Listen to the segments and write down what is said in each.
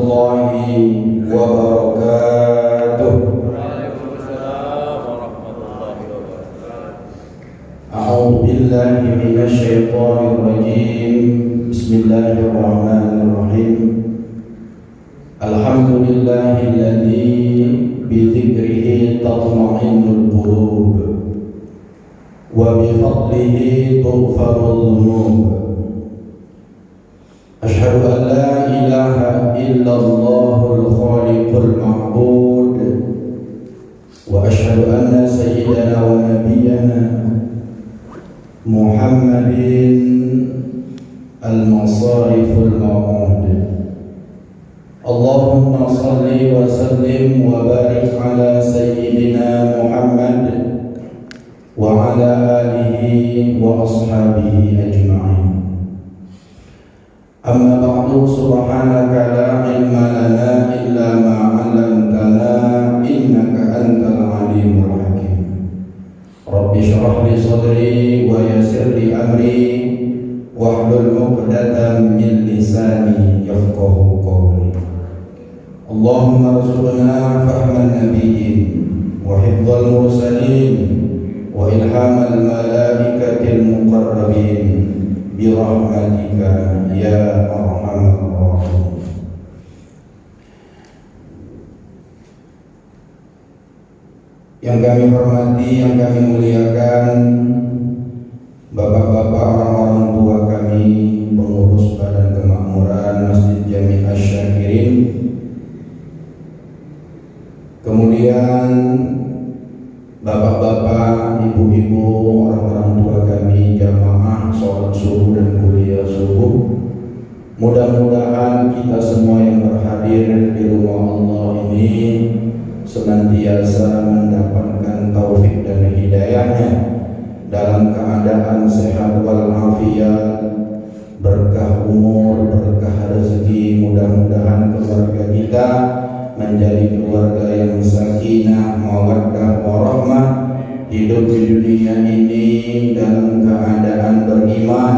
warahmatullahi wabarakatuh. Waalaikumsalam warahmatullahi wabarakatuh. A'udzu billahi minasy syaithanir rajim. Bismillahirrahmanirrahim. Alhamdulillahilladzi bi dzikrihi tatma'innul qulub wa bi fadlihi tughfarul dhunub. Asyhadu an la ilaha illallahul khaliqul ma'bud wa asyhadu anna sayyidana wa nabiyyana Muhammadin al-masariful ma'mud. Allahumma salli wa sallim wa barik ala sayyidina Muhammad wa ala alihi wa ashabihi ajma'in. Amma ba'du, subhanaka la ilma lana illa ma 'allamtana innaka antal alimul hakim. Rabbi shrah li sadri wa yassir li amri wahlul 'uqdatam min lisani yafqahu qawli. Allahumma arzuqna fahman nabiyyin wa hifdzal mursalin wa ilhamal malaikatil muqarrabin birahmatika ya arhamar rahimin. Yang kami hormati, yang kami muliakan, bapak-bapak, orang-orang tua kami, pengurus Badan Kemakmuran Masjid Jami' Asy-Syakirin, kemudian bapak-bapak, ibu-ibu, orang-orang tua kami, jamaah sholat subuh dan kuliah subuh. Mudah-mudahan kita semua yang berhadir di rumah Allah ini senantiasa mendapatkan taufik dan hidayahnya dalam keadaan sehat walafiat, berkah umur, berkah rezeki. Mudah-mudahan keluarga kita menjadi keluarga yang sakinah, mawaddah, warahmah, hidup di dunia ini dalam keadaan beriman,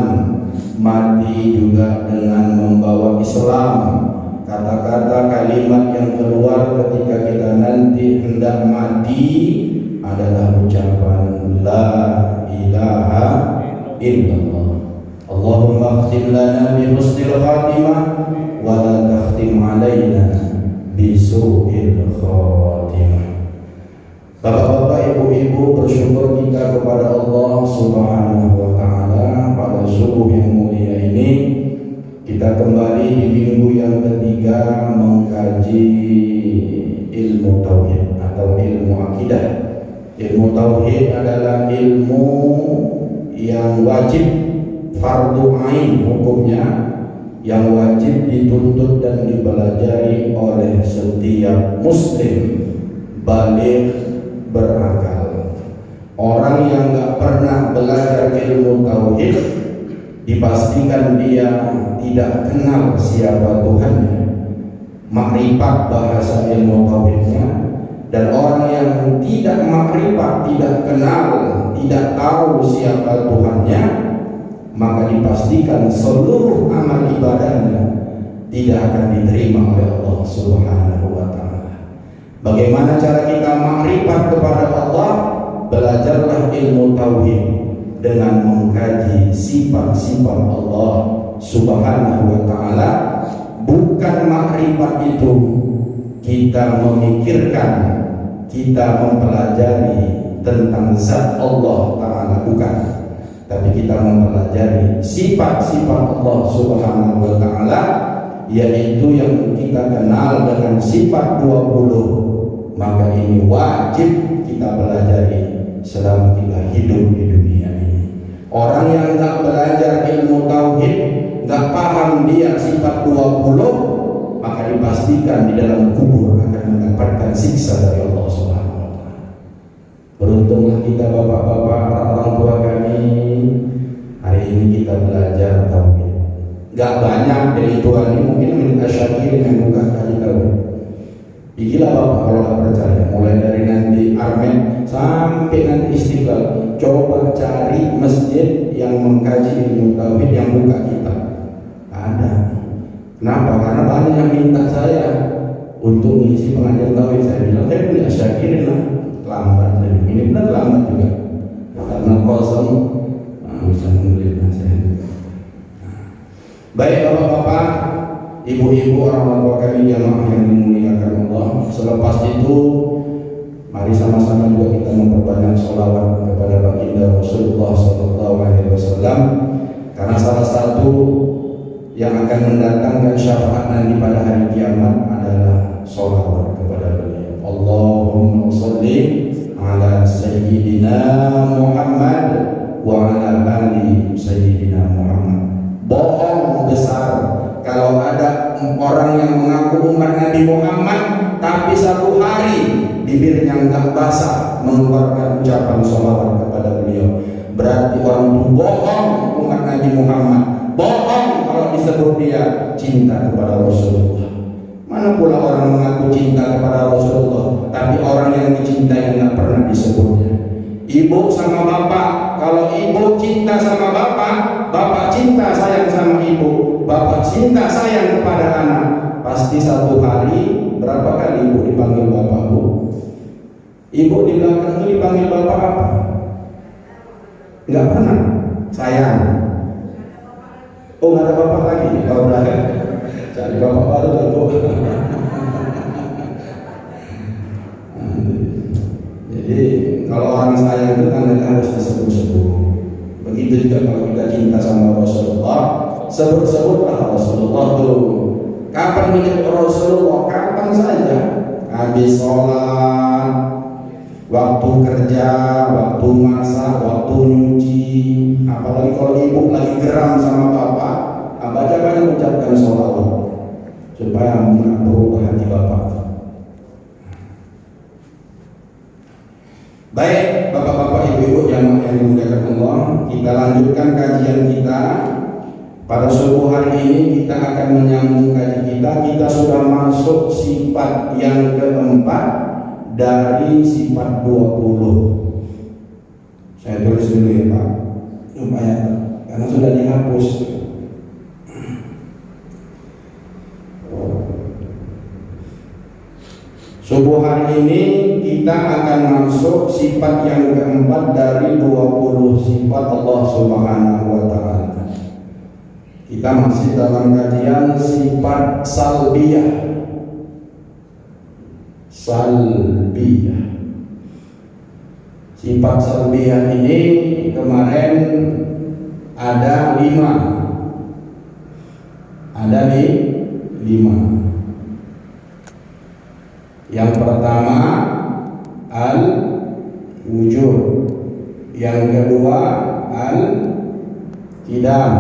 mati juga dengan membawa Islam. Kata-kata kalimat yang keluar ketika kita nanti hendak mati adalah ucapan la ilaha illallah. Allahumma khtim lana bi husnil khatimah wa la takhtim alaina bisu'il khatimah. Bapak-bapak, ibu-ibu, bersyukur kita kepada Allah Subhanahu wa ta'ala pada subuh yang mulia ini. Kita kembali di minggu yang ketiga mengkaji ilmu tauhid atau ilmu akidah. Ilmu tauhid adalah ilmu yang wajib, fardu ain hukumnya, yang wajib dituntut dan dipelajari oleh setiap muslim baligh berakal. Orang yang gak pernah belajar ilmu tauhid dipastikan dia tidak kenal siapa Tuhannya, makrifat bahasa ilmu tauhidnya. Dan orang yang tidak makrifat, tidak kenal, tidak tahu siapa Tuhannya, maka dipastikan seluruh amal ibadahnya tidak akan diterima oleh Allah Subhanahu wa ta'ala. Bagaimana cara kita makrifat kepada Allah? Belajarlah ilmu tauhid dengan mengkaji sifat-sifat Allah Subhanahu wa ta'ala. Bukan makrifat itu kita memikirkan, kita mempelajari tentang zat Allah ta'ala, bukan. Tapi kita mempelajari sifat-sifat Allah Subhanahu wa ta'ala, yaitu yang kita kenal dengan sifat 20. Maka ini wajib kita pelajari selama kita hidup di dunia ini. Orang yang tak belajar ilmu tauhid, tak paham dia sifat 20, maka dipastikan di dalam kubur akan mendapatkan siksa dari Allah Subhanahu wa ta'ala. Beruntunglah kita bapak-bapak, orang tua kami, hari ini kita belajar tauhid. Gak banyak dari Tuhan ini, mungkin minta syakirin yang buka kaji tauhid. Gila bapak kalau gak percaya, mulai dari nanti Armen sampai nanti Istiqlal, coba cari masjid yang mengkaji ilmu tauhid yang buka kitab. Ada. Kenapa? Karena banyak yang minta saya belum kawin, saya bilang saya punya Syakirin lah, lambat. Ini benar lambat juga karena kosong. Bisa menggelikan saya. Baik bapak-bapak, ibu-ibu, orang tua kami jamaah yang dimuliakan Allah. Selepas itu, mari sama-sama juga kita memperbanyak sholawat kepada baginda Rasulullah SAW, karena salah satu yang akan mendatangkan syafaat nanti pada hari kiamat adalah sholawat kepada beliau. Allahumma sholli ala Sayyidina Muhammad wa ala ali Sayyidina Muhammad. Bohong besar kalau ada orang yang mengaku umat Nabi Muhammad tapi satu hari bibirnya enggak basah mengeluarkan ucapan sholawat kepada beliau. Berarti orang itu bohong umat Nabi Muhammad. Bohong kalau disebut dia cinta kepada Rasulullah. Mana pula orang mengaku cinta kepada Rasulullah tapi orang yang dicintai enggak pernah disebutnya. Ibu sama bapak, kalau ibu cinta sama bapak, bapak cinta sayang sama ibu, bapak cinta sayang kepada anak, pasti satu hari berapa kali ibu dipanggil bapak, Bu? Ibu di belakang itu dipanggil bapak apa? Enggak pernah. Sayang. Oh, nggak ada bapak lagi. Kalau berada cari bapak baru tuh, Bu. Jadi kalau orang sayang itu tandanya harus disebut-sebut. Begitu juga kalau kita cinta sama Rasulullah, sebut-sebutlah Rasulullah tuh. Kapan menyebut Rasulullah? Kapan saja. Habis sholat, waktu kerja, waktu masak, waktu nyuci. Apalagi kalau ibu lagi geram sama bapak, baca-baca ucapkan sholawat supaya berubah hati bapak. Baik, bapak-bapak, ibu-ibu yang dimuliakan Allah, kita lanjutkan kajian kita. Pada subuh hari ini kita akan menyambung kajian kita. Kita sudah masuk sifat yang keempat dari sifat 20. Saya tulis dulu ya Pak, supaya karena sudah dihapus. Subuh hari ini kita akan masuk sifat yang keempat dari 20 sifat Allah Subhanahu wa Ta'ala. Kita masih dalam kajian sifat salbiyah. Salbiyah. Sifat salbiyah ini kemarin ada 5. Ada 5. Yang pertama al-wujud, yang kedua al-qidam,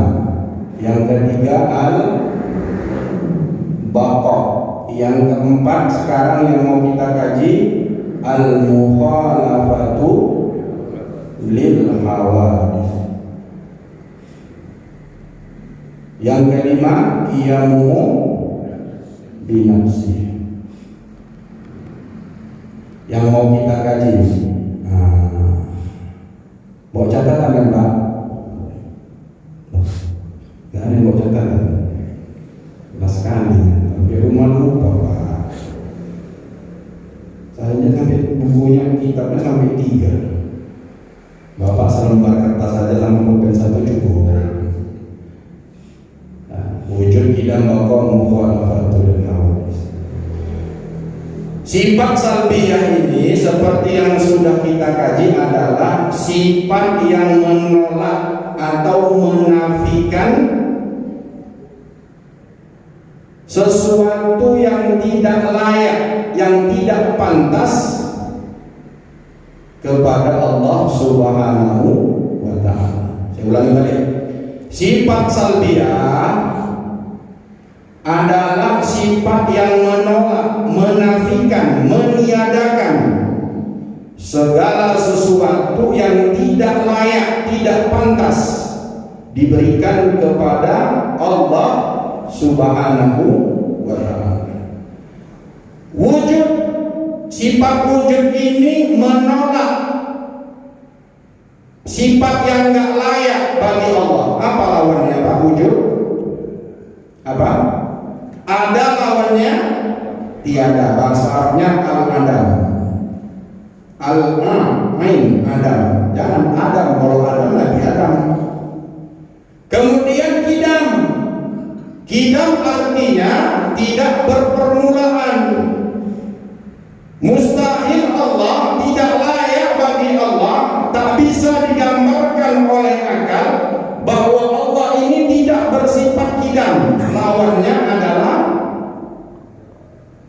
yang ketiga al-baqa, yang keempat sekarang yang mau kita kaji al-mukhalafatu lil hawadits, yang kelima qiyamu binafsi. Yang mau kita kaji, bawa catatan kan Pak? Gak ada yang bawa catatan. Jelas sekali, tapi rumah lupa Pak. Saya sampai bukunya, kitabnya sampai 3. Bapak selembar kertas saja sama pulpen 1 cukup. Wujud qidam baqa mukhalafatul hawadits. Sifat salbiyah ini seperti yang sudah kita kaji adalah sifat yang menolak atau menafikan sesuatu yang tidak layak, yang tidak pantas kepada Allah Subhanahu wa Ta'ala. Saya ulangi balik. Sifat salbiyah adalah sifat yang menolak, menafikan, meniadakan segala sesuatu yang tidak layak, tidak pantas diberikan kepada Allah Subhanahu wa Ta'ala. Wujud, sifat wujud ini menolak sifat yang enggak layak bagi Allah. Apa lawannya Pak wujud? Apa? Ada lawannya tiada. Bahasa Arabnya al-adam. Al-ain Adam. Jangan Adam, kalau Adam Nabi Adam. Kemudian kidam. Kidam artinya tidak berpermulaan. Mustahil Allah, tidak layak bagi Allah, tak bisa digambarkan oleh akal bahwa Allah ini tidak bersifat kidam. Lawannya adalah,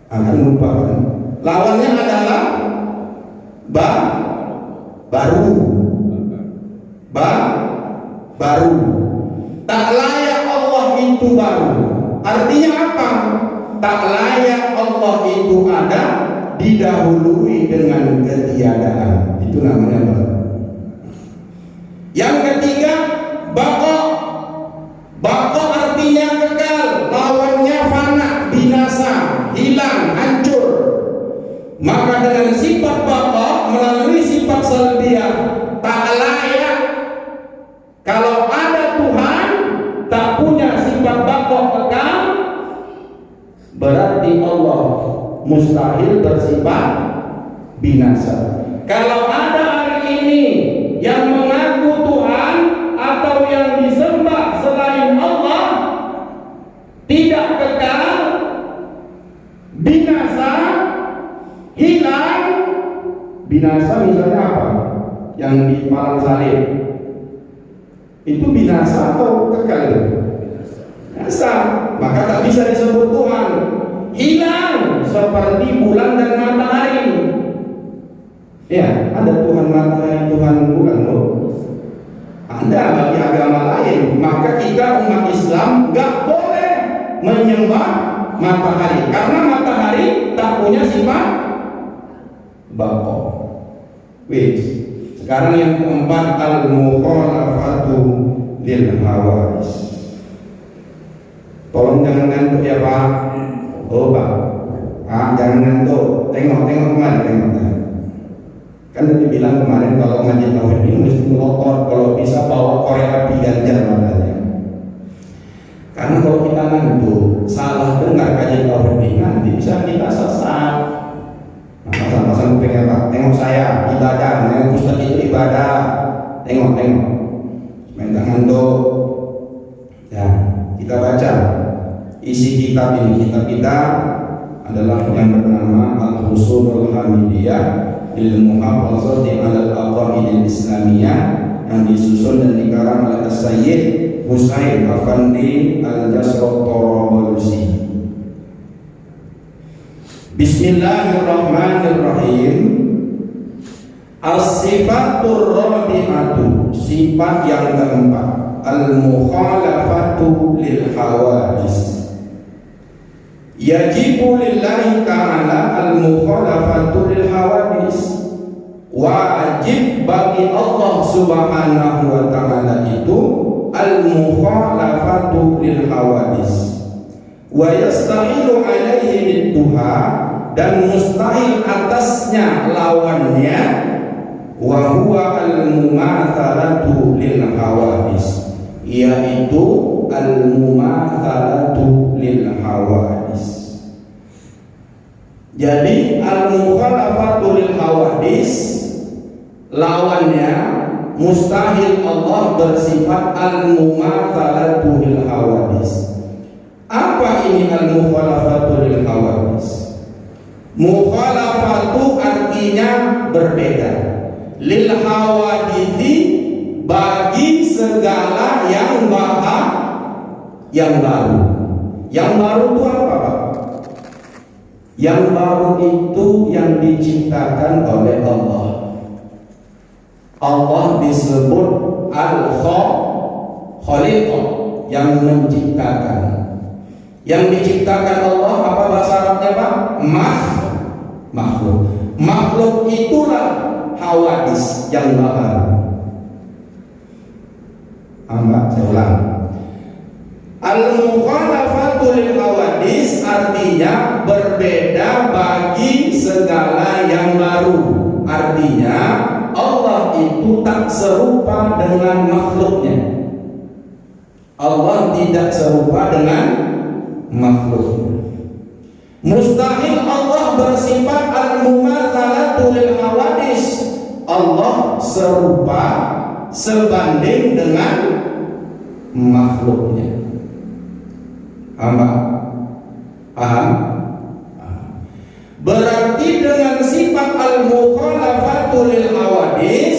akan lupa kan? Lawannya adalah baru. Baru. Tak layak Allah itu baru. Artinya apa? Tak layak Allah itu ada didahului dengan ketiadaan. Itu namanya baru. Yang ketiga, baqa. Baqa artinya kekal, lawannya fana, binasa, hilang, hancur. Maka dengan sifat baqa melalui sifat salbiyah tak layak. Kalau ada Tuhan tak punya sifat baqa kekal, berarti Allah mustahil bersifat binasa. Kalau ada hari ini yang mengaku Tuhan atau yang disembah selain Allah tidak kekal, binasa, hilang. Binasa misalnya apa? Yang di Malang Salib itu binasa atau kekal? Binasa. Maka tak bisa disebut Tuhan. Hilang seperti bulan dan matahari. Ya, ada Tuhan matahari, Tuhan bulan loh. Ada bagi agama lain. Maka kita umat Islam gak boleh menyembah matahari karena matahari tak punya sifat baqa. Sekarang yang keempat, al-mukhalafatu lil hawadis. Tolong jangan ngantuk ya Pak. Oh Pak, jangan ngantuk. Tengok kemarin. Kan tadi bilang kemarin kalau ngaji tauhid ini mesti ngotot, kalau bisa bawa korek api ganjar matanya. Karena kalau kita ngantuk, salah dengar kaji tauhid ini nanti bisa kita sesat. Nah, masa-masa pengen Pak, tengok saya ibadah, tengok Ustaz itu ibadah. Tengok. Main ngantuk. Ya, kita baca isi kitab ini. Kitab kita adalah yang bernama Al-Husulul Hamidiyah lil Muhafazati 'alal Aqaidil Islamiyah, yang disusun dan dikarang oleh As-Sayyid Husain Afandi Al-Jasrotorobalusi. Bismillahirrahmanirrahim. As-sifatur rabi'atu, sifat yang keempat, al-mukhalafatu lil hawadis. Yajibu lillahi ta'ala al-mukhalafatu lil hawadis. Wajib bagi Allah subhanahu wa ta'ala itu al-mukhalafatu lil hawadis. Wa yastahilu alaihi bidduha, dan mustahil atasnya lawannya, wa huwa al-mumathalatu lil hawadis, yaitu al-mumathalatu lil hawadis. Jadi al-mukhalafatu lil hawadis lawannya mustahil Allah bersifat al-mumathalatu lil hawadis. Apa ini al-mukhalafatu lil hawadis? Mukhalafatu artinya berbeda, lil hawadithi bagi segala yang baru. Yang baru itu apa Pak? Yang baru itu yang diciptakan oleh Allah. Allah disebut Al-Khaliq, yang menciptakan. Yang diciptakan Allah apa bahasa Arabnya Pak? Makhluk. Makhluk itulah hawadis yang baru. Saya ulang. Al-mukhalafatu lil hawadis artinya berbeda bagi segala yang baru. Artinya Allah itu tak serupa dengan makhluknya. Allah tidak serupa dengan makhluk. Mustahil sifat al-mumatsalatu lil hawadis. Allah serupa sebanding dengan makhluknya. Paham? Berarti dengan sifat al-mukhalafatu lil hawadis,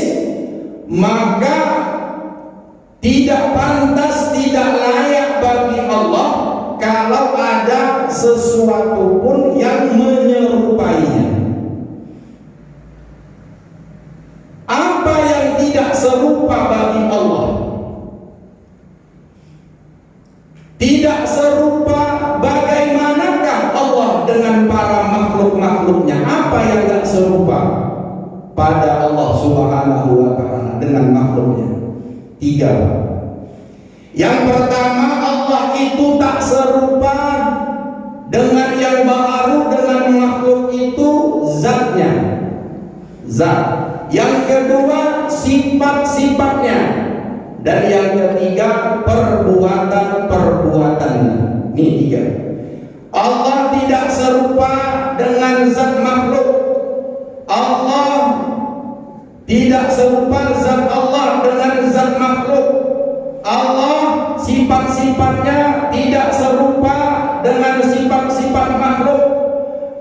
maka tidak pantas, tidak layak bagi Allah kalau ada sesuatu pun yang menyerupainya. Apa yang tidak serupa bagi Allah? Tidak serupa, bagaimanakah Allah dengan para makhluk-makhluknya? Apa yang tidak serupa pada Allah Subhanahu wa ta'ala dengan makhluknya? 3. Yang pertama, Allah itu tak serupa dengan yang baru, dengan makhluk itu zatnya, zat. Yang kedua, sifat-sifatnya. Dan yang ketiga, perbuatan-perbuatannya. Ini 3. Allah tidak serupa dengan zat makhluk. Allah tidak serupa zat Allah dengan zat makhluk. Allah sifat-sifatnya tidak serupa dengan sifat-sifat makhluk.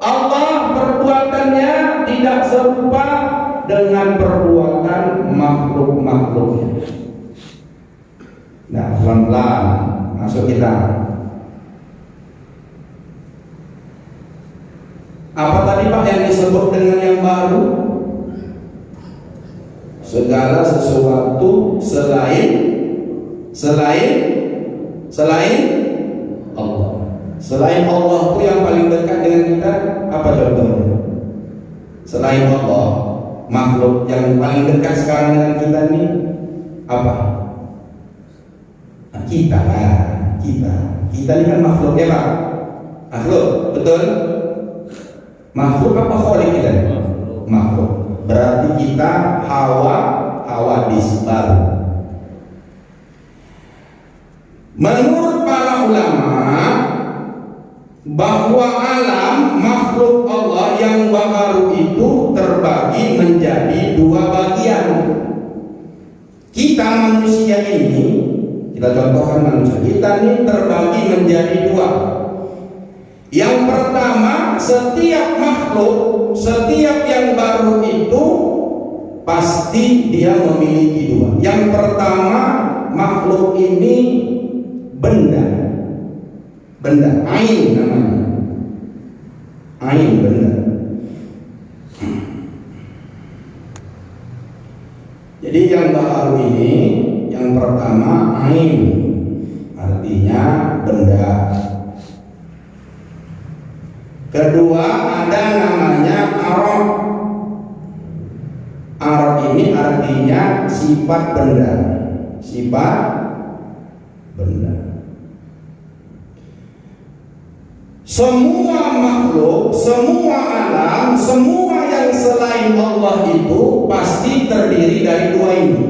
Allah perbuatannya tidak serupa dengan perbuatan makhluk-makhluknya. Nah, pelan-pelan masuk kita. Apa tadi Pak yang disebut dengan yang baru? Segala sesuatu selain Allah. Selain Allah itu yang paling dekat dengan kita apa contohnya? Selain Allah, makhluk yang paling dekat sekarang dengan kita ini apa? Nah, kita ini kan makhluk ya Pak? Makhluk, betul? Makhluk apa khaliq kita? Makhluk. Berarti kita hawadis baru. Menurut para ulama, bahwa alam makhluk Allah yang baru itu terbagi menjadi 2 bagian. Kita manusia ini, kita contohkan manusia kita ini terbagi menjadi 2. Yang pertama, setiap makhluk, setiap yang baru itu pasti dia memiliki 2. Yang pertama, makhluk ini benda, ain namanya, ain, benda. Jadi yang baru ini, yang pertama ain, artinya benda. Kedua ada namanya arad. Arad ini artinya sifat benda, sifat benda. Semua makhluk, semua alam, semua yang selain Allah itu pasti terdiri dari 2 ini,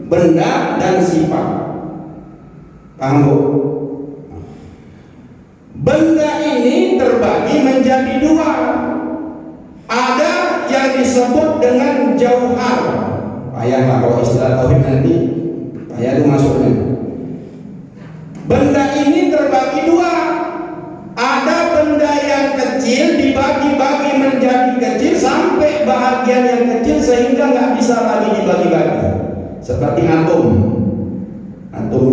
benda dan sifat. Paham Bu? Benda ini terbagi menjadi 2. Ada yang disebut dengan jauhar. Payahlah kalau istilah tauhid nanti payah itu masuknya. Benda ini terbagi 2. Ada benda yang kecil dibagi-bagi menjadi kecil sampai bahagian yang kecil sehingga nggak bisa lagi dibagi-bagi. Seperti atom. Atom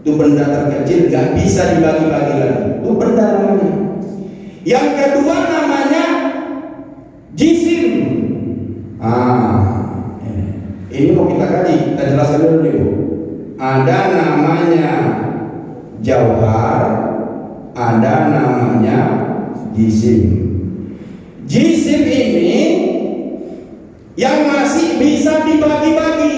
itu benda terkecil, nggak bisa dibagi-bagi lagi. Itu benda namanya. Yang kedua namanya jisim. Ini mau kita kaji, kita jelaskan dulu nih Bu. Ada namanya jauhar, ada namanya jisim. Jisim ini yang masih bisa dibagi-bagi,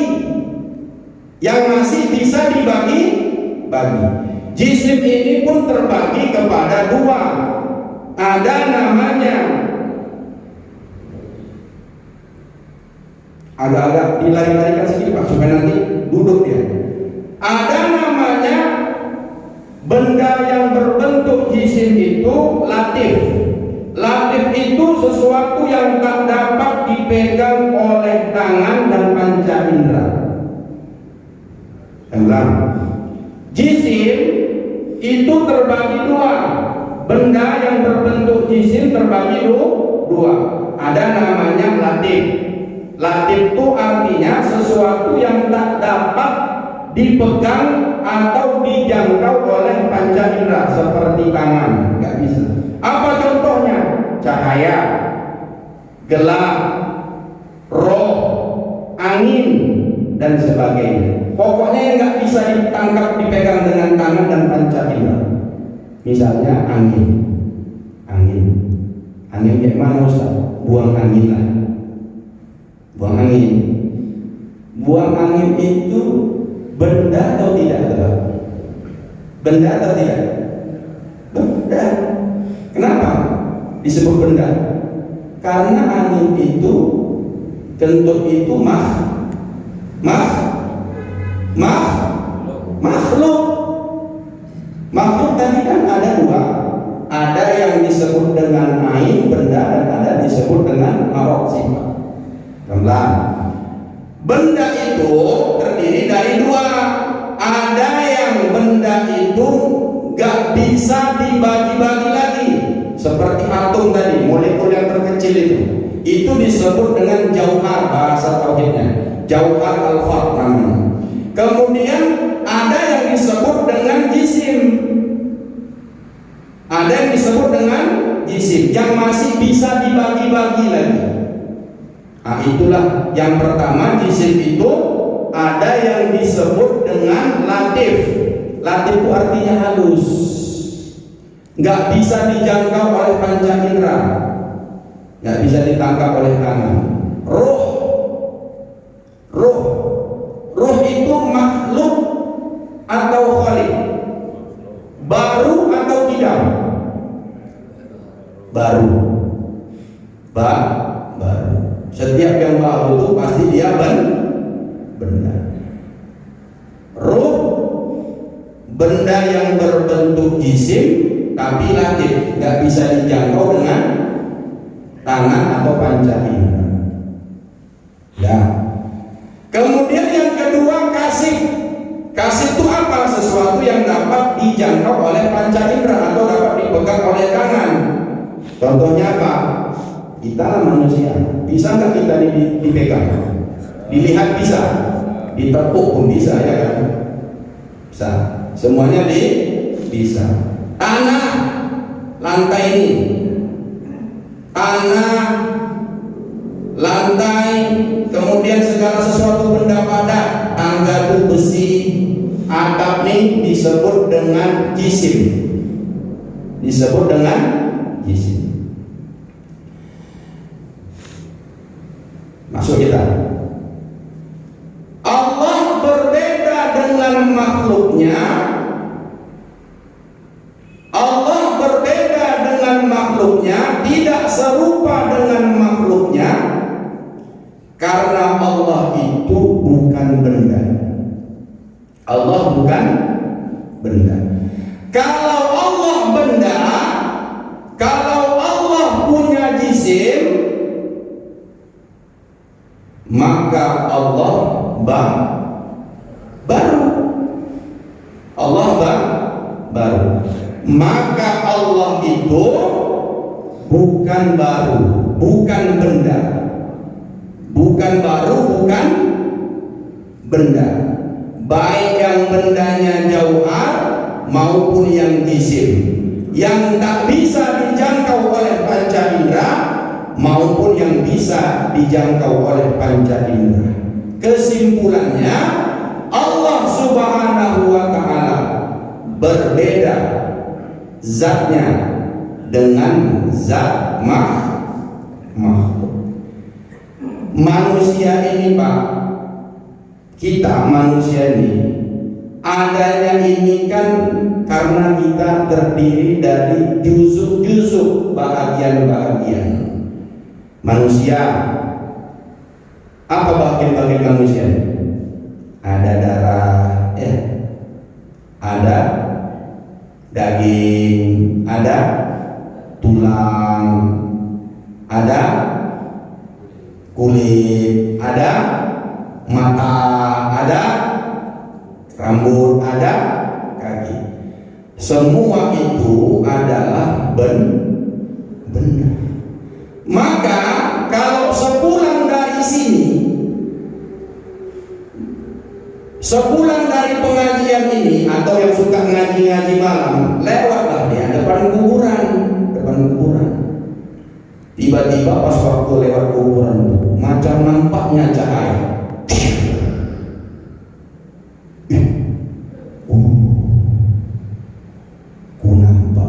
Jisim ini pun terbagi kepada 2. Ada namanya, agak-agak dilari-larikan sedikit Pak supaya nanti duduk ya. Ada namanya benda yang berbentuk jisim itu latif. Latif itu sesuatu yang tak dapat dipegang oleh tangan dan panca indera. Jisim itu terbagi dua. Benda yang berbentuk jisim terbagi dua. Ada namanya latif. Latif itu artinya sesuatu yang tak dapat dipegang atau dijangkau oleh panca indera seperti tangan, nggak bisa. Apa contohnya? Cahaya, gelap, roh, angin, dan sebagainya. Pokoknya yang nggak bisa ditangkap, dipegang dengan tangan dan panca indera. Misalnya angin kayak mana Ustaz? Buang angin lah. Buang angin itu benda atau tidak? Benda atau tidak? Benda. Kenapa disebut benda? Karena angin itu kentut itu makhluk tadi kan ada dua. Ada yang disebut dengan ain, benda, dan ada disebut dengan marok, sifat. Benda itu terdiri dari dua. Ada yang benda itu gak bisa dibagi-bagi lagi, seperti atom tadi, molekul yang terkecil itu disebut dengan jauhar, bahasa tauhidnya jauhar al-fard namanya. Kemudian ada yang disebut dengan jisim. Ada yang disebut dengan jisim yang masih bisa dibagi-bagi lagi. Nah, itulah yang pertama, jisim itu ada yang disebut dengan latif. Latif itu artinya halus, nggak bisa dijangkau oleh panca indera, nggak bisa ditangkap oleh tangan. Ruh itu makhluk atau khalik, baru atau tidak? Baru. Setiap yang baru itu pasti dia benda. Ruh, benda yang berbentuk jisim tapi latif, nggak bisa dijangkau dengan tangan atau panca indera. Ya. Kemudian yang kedua, kasih. Kasih itu apa? Sesuatu yang dapat dijangkau oleh panca indera atau dapat dipegang oleh tangan. Contohnya apa? Kita lah manusia. Bisa nggak kita dipegang? Dilihat bisa, ditepuk pun bisa, ya kan? Bisa. Semuanya bisa. Tanah, lantai ini, tanah, lantai, kemudian segala sesuatu benda padat, tangga itu besi, atap nih disebut dengan jisim. Disebut dengan jisim. Masuk kita. Allah berbeda dengan makhluknya. Allah berbeda dengan makhluknya, tidak serupa dengan makhluknya, karena Allah itu bukan benda. Allah bukan benda. Kalau Allah benda, kalau Allah punya jisim, maka Allah baru. Allah baru. Maka Allah itu bukan baru, bukan benda. Bukan baru, bukan benda. Baik yang bendanya jauhar maupun yang jisim, yang tak bisa dijangkau oleh panca indera maupun yang bisa dijangkau oleh panca indera. Kesimpulannya, Allah Subhanahu wa ta'ala berbeda zatnya dengan zat makhluk. Manusia ini, Pak, kita manusia ini adanya ini kan karena kita terdiri dari juzuk-juzuk, bahagian-bahagian manusia. Apa bagian-bagian manusia? Ada darah, ya, ada daging, ada tulang, ada kulit, ada mata, ada rambut, ada kaki. Semua itu adalah benda. Maka kalau sepulang dari sini, sepulang dari pengajian ini, atau yang suka ngaji-ngaji malam, lewatlah dia depan kuburan. Tiba-tiba pas waktu lewat kuburan itu, macam nampaknya cahaya. Ku nampak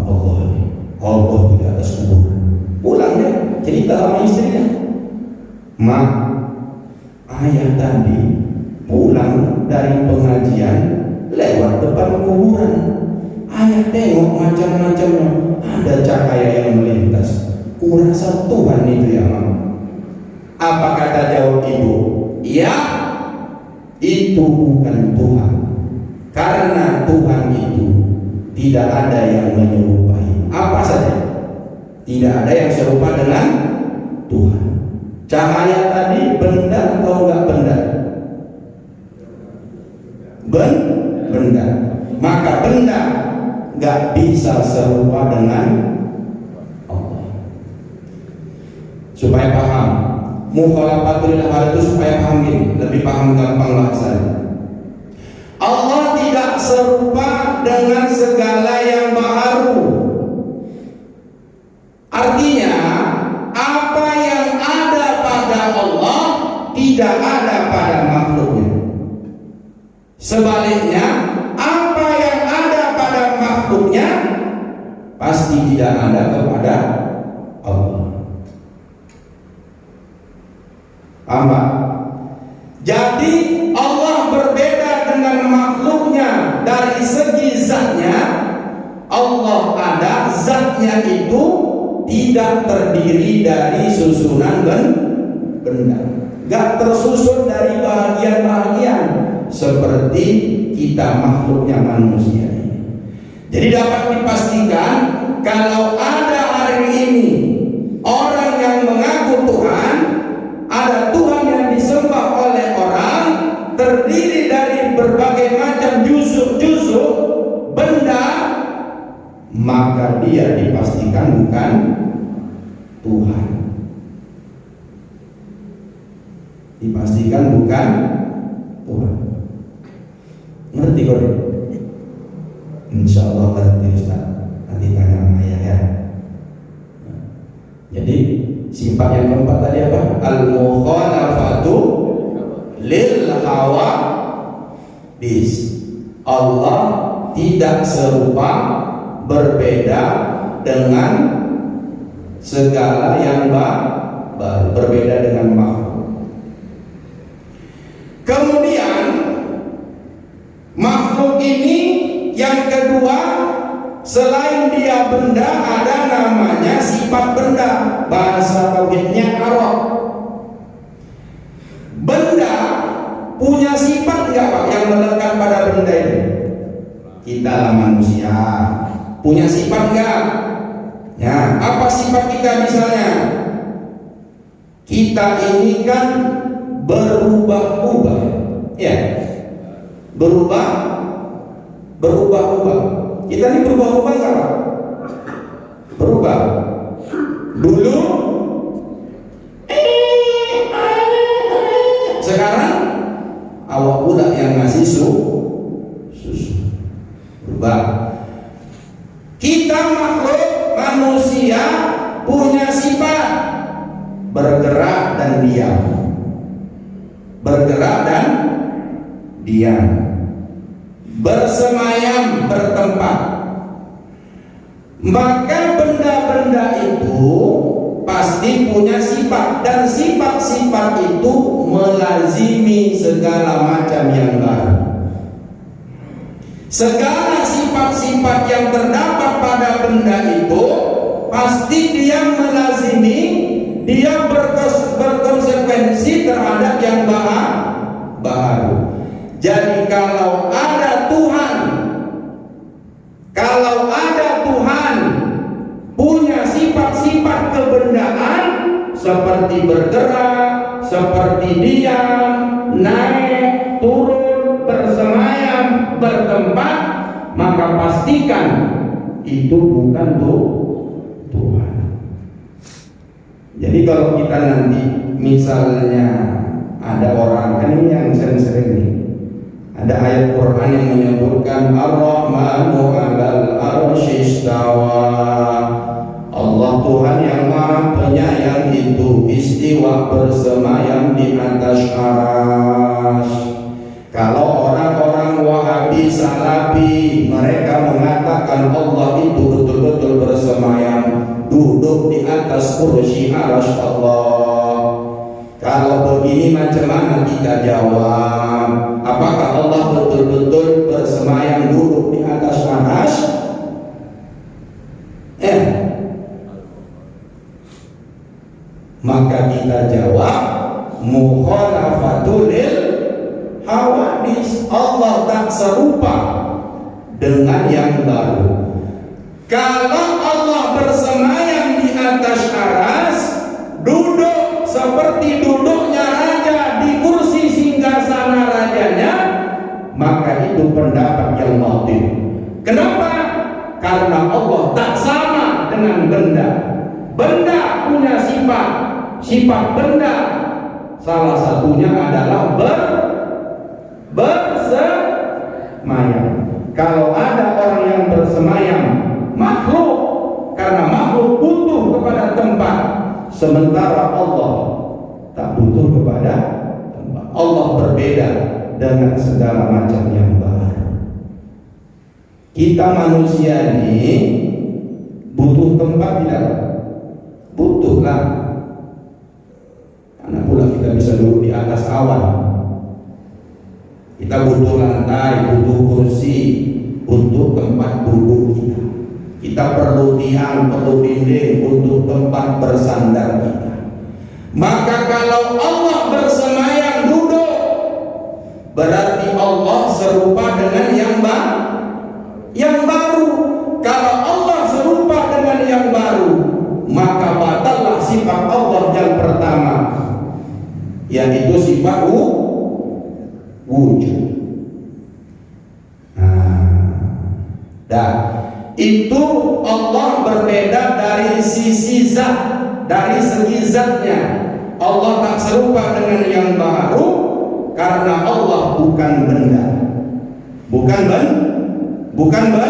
Allah di atas kuburan. Pulang dia cerita sama istrinya, "Mak, ayah tadi pulang dari pengajian lewat depan kuburan. Ayah tengok macam-macamnya, ada cahaya yang melintas. Kurasa Tuhan itu ya, Mak." Apa kata jawab ibu? "Ya, itu bukan Tuhan. Karena Tuhan itu tidak ada yang menyerupai apa saja. Tidak ada yang serupa dengan Tuhan." Cahaya tadi benda atau enggak benda? Benda. Maka benda enggak bisa serupa dengan Allah. Supaya paham, mukhalafatul hal itu supaya paham gini, lebih paham gampang bahasanya. Allah tidak serupa dengan segala yang baru. Artinya, apa yang ada pada Allah tidak ada pada makhluknya. Sebaliknya, apa yang ada pada makhluknya pasti tidak ada kepada Allah. Paham? Jadi Allah berbeda dengan makhluknya dari segi zatnya. Allah ada, zatnya itu tidak terdiri dari susunan benda, gak tersusun dari bahagian-bahagian seperti kita makhluknya manusia ini. Jadi dapat dipastikan kalau ada hari ini orang yang mengaku Tuhan, ada Tuhan yang disembah oleh orang, terdiri dari berbagai macam juzuk-juzuk benda, maka dia dipastikan bukan Tuhan. Dipastikan bukan Tuhan. Ngerti kok? Insya Allah ngerti Ustaz. Nanti tanya sama ayah ya. Jadi sifat yang keempat tadi apa? Al-mukhalafatu lil hawa bis. Allah tidak serupa, berbeda dengan segala yang baru, berbeda dengan makhluk. Kemudian makhluk ini yang kedua, selain dia benda, ada namanya sifat benda. Bahasa tauhidnya arab. Benda punya sifat enggak Pak yang melekat pada benda ini? Kita lah manusia, punya sifat enggak? Ya, apa sifat kita misalnya? Kita ini kan berubah-ubah, ya, berubah-ubah. Kita ini berubah-ubah enggak Pak? Berubah. Dulu sekarang awak pula yang ngasih susu. Berubah. Kita makhluk manusia punya sifat bergerak dan diam. Bergerak dan diam. Bersemayam, bertempat. Maka benda-benda itu pasti punya sifat, dan sifat-sifat itu melazimi segala macam yang baru. Segala sifat-sifat yang terdapat pada benda itu pasti dia melazimi, dia berkonsekuensi terhadap yang baru. Jadi kalau ada Tuhan punya sifat-sifat kebendaan, seperti bergerak, seperti diam, naik, turun, bersemayam, bertempat, maka pastikan itu bukan Tuhan. Jadi kalau kita nanti misalnya ada orang, kan ini yang sering-sering nih, ada ayat Quran yang menyebutkan Ar-Rahmanu 'alal 'arsy istawa. Allah Tuhan yang Maha Penyayang itu istiwa bersemayam di atas arsy. Kalau orang-orang Wahabi Salafi mereka mengatakan Allah itu betul-betul bersemayam duduk di atas kursi arsy Allah. Kalau begini macam mana kita jawab? Apakah Allah betul-betul bersemayam duduk di atas arsy? Maka kita jawab mukhalafatul hawadis. Allah tak serupa dengan yang baru. Kalau Allah bersemayam di atas aras, duduk seperti duduknya raja di kursi singgasana rajanya, maka itu pendapat yang batil. Kenapa? Karena Allah tak sama dengan benda. Benda punya sifat benda. Salah satunya adalah bersemayam. Kalau ada orang yang bersemayam, makhluk, karena makhluk butuh kepada tempat, sementara Allah tak butuh kepada tempat. Allah berbeda dengan segala macam yang baru. Kita manusia ini butuh tempat tidak? Butuhlah. Karena pula kita bisa duduk di atas awan. Kita butuh lantai, butuh kursi untuk tempat duduk kita. Kita perlu tiang, perlu dinding untuk tempat bersandar kita. Maka kalau Allah bersemayam duduk, berarti Allah serupa dengan yang baru. Kalau Allah serupa dengan yang baru, maka batallah sifat Allah yang pertama, yaitu sifat wujud. Itu Allah berbeda dari sisi zat, dari segi zatnya. Allah tak serupa dengan yang baru karena Allah bukan benda, bukan benda,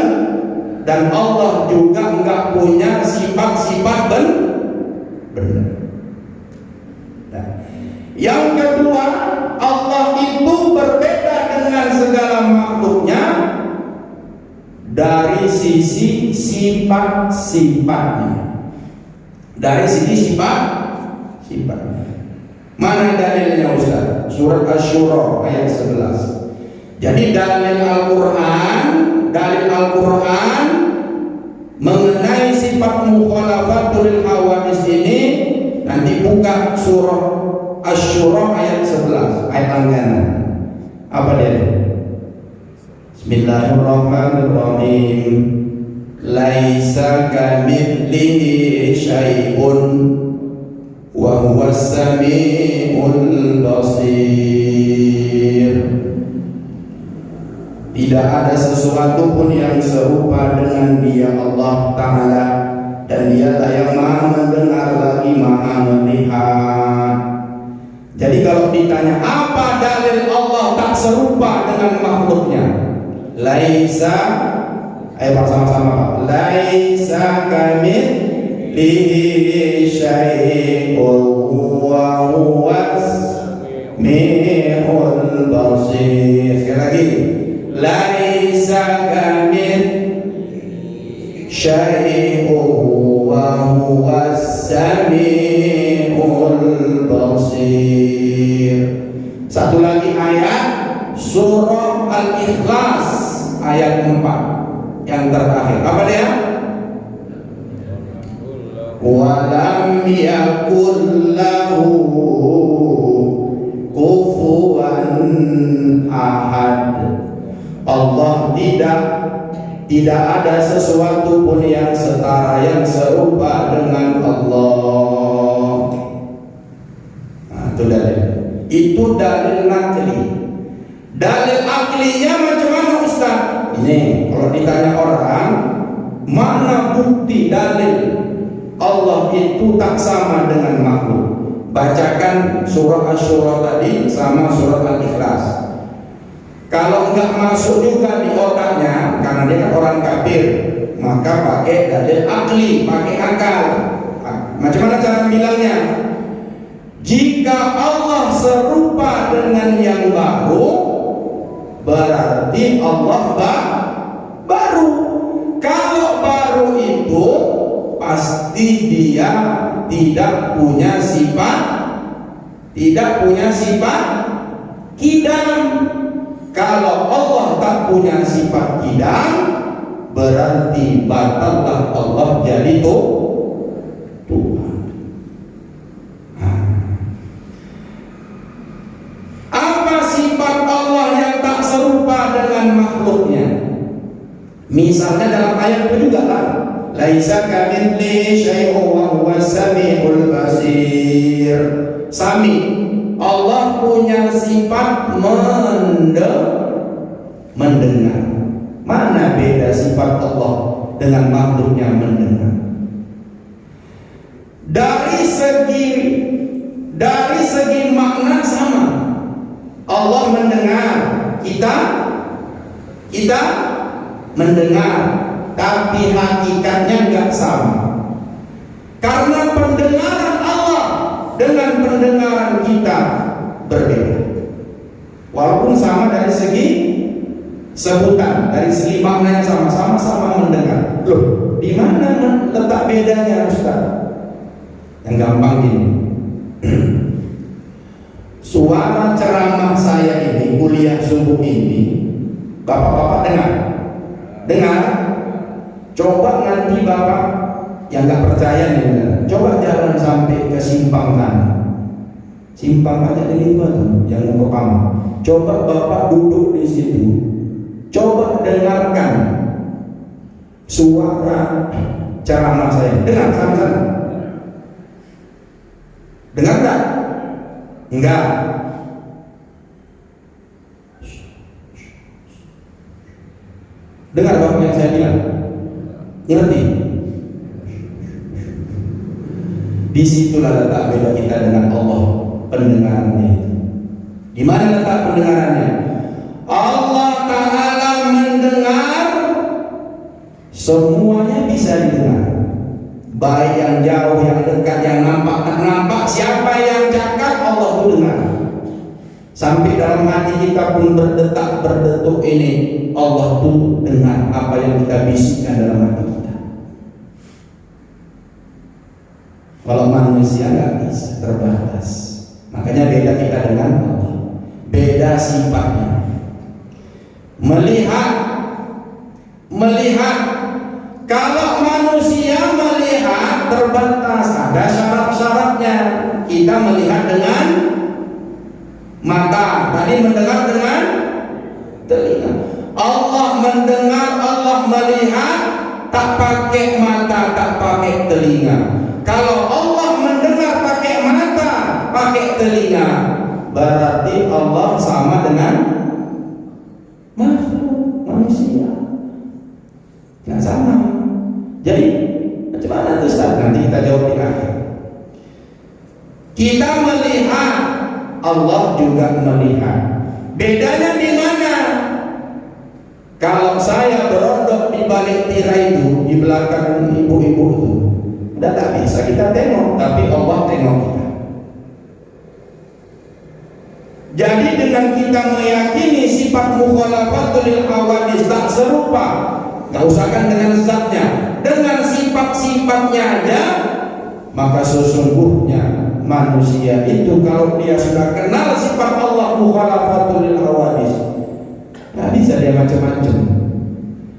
dan Allah juga enggak punya sifat-sifat benda. Yang kedua, Allah itu berbeda dengan segala makhluknya dari sisi sifat-sifatnya. Dari sisi sifat-sifatnya. Mana dalilnya Ustaz? Surat Asy-Syura ayat 11. Jadi dalil Al-Quran mengenai sifat mukhalafatul hawadis ini, nanti buka surah Asy-Syura ayat 11, ayat langganan. Apa dia? Bismillahirrahmanirrahim. Laisa kamitslihi syai'un wa huwas samiul basir. Tidak ada sesuatu pun yang serupa dengan Dia Allah Ta'ala, dan Dialah yang Maha mendengar lagi Maha melihat. Jadi kalau ditanya apa dalil Allah tak serupa dengan makhluknya, laisa, ayo sama-sama, laisa kamitslihi syai'un wa huwas samiul basir. Sekali lagi, laisa kamitslihi syai'un wa huwas samiul basir. Satu lagi ayat surah Al-Ikhlas ayat 4 yang terakhir. Apa dia? Walam yakul lahu kufuwan ahad. Allah tidak ada sesuatu pun yang setara, yang serupa dengan Allah. Itu dalil nakli. Dalil aklinya macam mana Ustaz? Ini kalau ditanya orang, mana bukti dalil Allah itu tak sama dengan makhluk? Bacakan surah Asy-Syura tadi sama surat Al-Ikhlas. Kalau enggak masuk juga di otaknya, karena dia kan orang kafir, maka pakai dalil akli, pakai akal. Macam mana cara bilangnya? Jika Allah serupa dengan yang baru, berarti Allah baru. Kalau baru itu pasti dia tidak punya sifat kidam. Kalau Allah tak punya sifat kidam, berarti batallah Allah jadi Tuhan. Apa sifat Allah yang tak serupa dengan makhluknya? Misalnya dalam ayat itu juga kan, laisa kamitslihi syai'un wa huwas samiul basir. Sami, Allah punya sifat mendengar. Mana beda sifat Allah dengan makhluknya mendengar? Dari segi makna sama. Allah mendengar, kita mendengar, tapi hakikatnya enggak sama. Karena pendengaran Allah dengan pendengaran kita berbeda. Walaupun sama dari segi sebutan, dari segi maknanya sama-sama mendengar. Loh, di mana letak bedanya Ustaz? Yang gampang gini. Suara ceramah saya ini, kuliah subuh ini, bapak-bapak dengar. Coba nanti bapak yang nggak percaya nih, coba jalan sampai ke simpang kanan. Simpang aja di itu yang mau ke Pama. Coba bapak duduk di situ. Coba dengarkan suara ceramah saya. Dengar sama-sama. Dengar enggak? Enggak. Dengar bapak yang saya bilang. Ngerti? Disitulah letak beda kita dengan Allah, pendengarannya itu. Di mana letak pendengarannya? Allah Ta'ala mendengar, semuanya bisa didengar. Baik yang jauh, yang dekat, yang nampak, tak nampak. Siapa yang cakap, Allah itu dengar. Sampai dalam hati kita pun berdetuk ini, Allah tuh dengar apa yang kita bisikkan dalam hati kita. Kalau manusia nggak bisa, terbatas. Makanya beda kita dengan Allah. Beda sifatnya. Melihat. Kalau manusia melihat terbatas, ada syarat-syaratnya. Kita melihat dengan mata, tadi mendengar dengan telinga. Allah mendengar, Allah melihat, tak pakai mata, tak pakai telinga. Kalau Allah mendengar pakai mata, pakai telinga, berarti Allah sama dengan manusia. Nggak sama. Jadi macam mana itu Ustaz? Nanti kita jawab di akhir. Kita melihat, Allah juga melihat. Bedanya di mana? Kalau saya berondok di balik tirai itu, di belakang ibu-ibu itu, udah tak bisa kita tengok, tapi Allah tengok kita. Jadi dengan kita meyakini sifat mukhalafatul hawadis tak serupa, nggak usahkan dengan zatnya, dengan sifat-sifatnya aja, maka sesungguhnya manusia itu kalau dia sudah kenal sifat Allah mukhalafatul hawadis, nggak bisa dia macam-macam.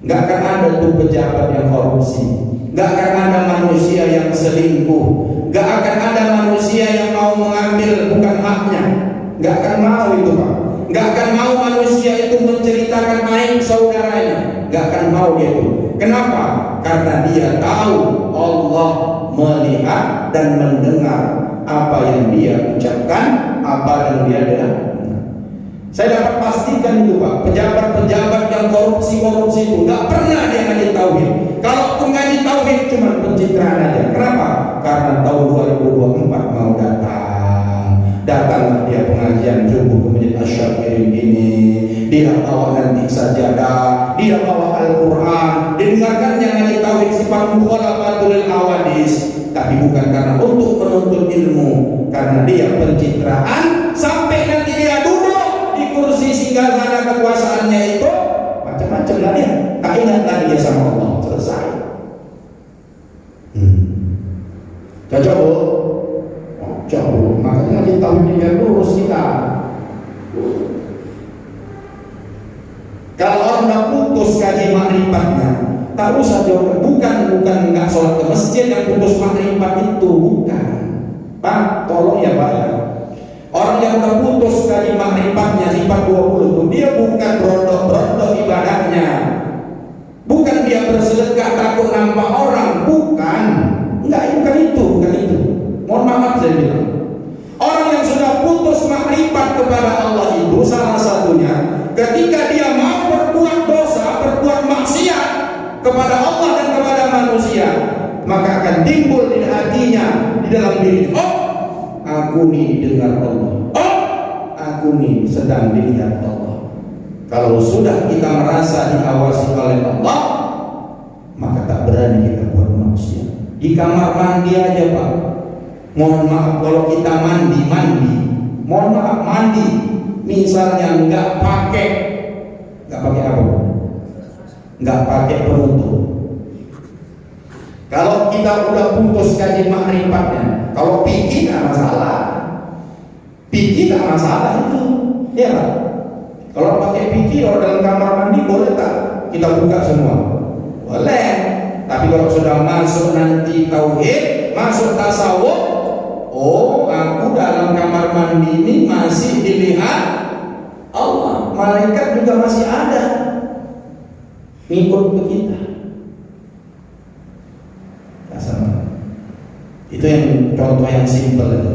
Nggak akan ada tuh pejabat yang korupsi, nggak akan ada manusia yang selingkuh, nggak akan ada manusia yang mau mengambil bukan haknya, nggak akan mau itu Pak. Nggak akan mau manusia itu menceritakan aib saudaranya, nggak akan mau dia itu. Kenapa? Karena dia tahu Allah melihat dan mendengar apa yang dia ucapkan, apa yang dia dengar. Saya dapat pastikan itu Pak, pejabat-pejabat yang korupsi itu nggak pernah dia ngaji tauhid. Kalaupun ngaji tauhid cuma pencitraan aja. Kenapa? Karena tahun 2024 mau datanglah dia pengajian subuh ke Masjid Asy-Syafirin ini. Dia bawa nanti sajadah, dia bawa Al-Quran, didengarkannya ngaji tauhid sifat mukhalafatul hawadis. Tapi bukan karena untuk menuntut ilmu, karena dia pencitraan sampai nanti dia duduk di kursi singgasana kekuasaannya itu macam-macam lah dia. Tak ingat lagi dia sama Allah. Selesai. Cocok Bu? Cocok Bu. Makanya ngaji tauhid biar lurus kita. Kalau orang udah putus kaji makrifatnya, tak usah jauh. Bukan nggak sholat ke masjid yang putus makrifat itu, bukan. Pak, tolong ya Pak ya. Orang yang udah putus kaji makrifatnya sifat 20 itu, dia bukan rontok-rontok ibadahnya. Bukan dia bersedekah takut nampak orang, bukan. Enggak, bukan itu. Mohon maaf saya bilang. Orang yang sudah putus makrifat kepada Allah itu salah satunya ketika dia mau berbuat dosa, berbuat maksiat kepada Allah dan kepada manusia, maka akan timbul di hatinya, di dalam diri, oh, aku nih dengar Allah, oh, aku nih sedang dilihat Allah. Kalau sudah kita merasa diawasi oleh Allah, maka tak berani kita buat maksiat. Di kamar mandi aja Pak, mohon maaf kalau kita mandi, mohon maaf mandi, misalnya nggak pakai apa? Nggak pakai penutup. Kalau kita udah putus kaji makrifatnya, kalau pikir nggak masalah, itu, ya Pak. Kalau pakai pikir, kalau dalam kamar mandi boleh tak kita buka semua? Boleh. Tapi kalau sudah masuk nanti tauhid, masuk tasawuf, oh aku dalam kamar mandi ini masih dilihat Allah, malaikat juga masih ada ngikut ke kita. Sama. Itu yang contoh yang simpel itu.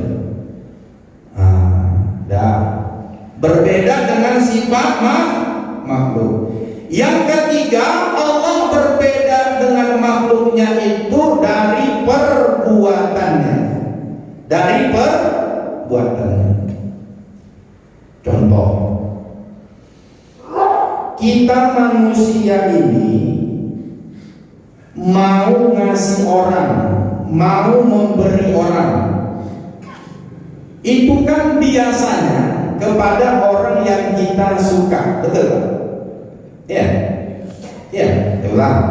Berbeda dengan sifat makhluk. Yang ketiga, Allah berbeda dengan makhluknya itu dari perbuatannya. Contoh, kita manusia ini mau ngasih orang, mau memberi orang, itu kan biasanya kepada orang yang kita suka, betul? Ya, ulang.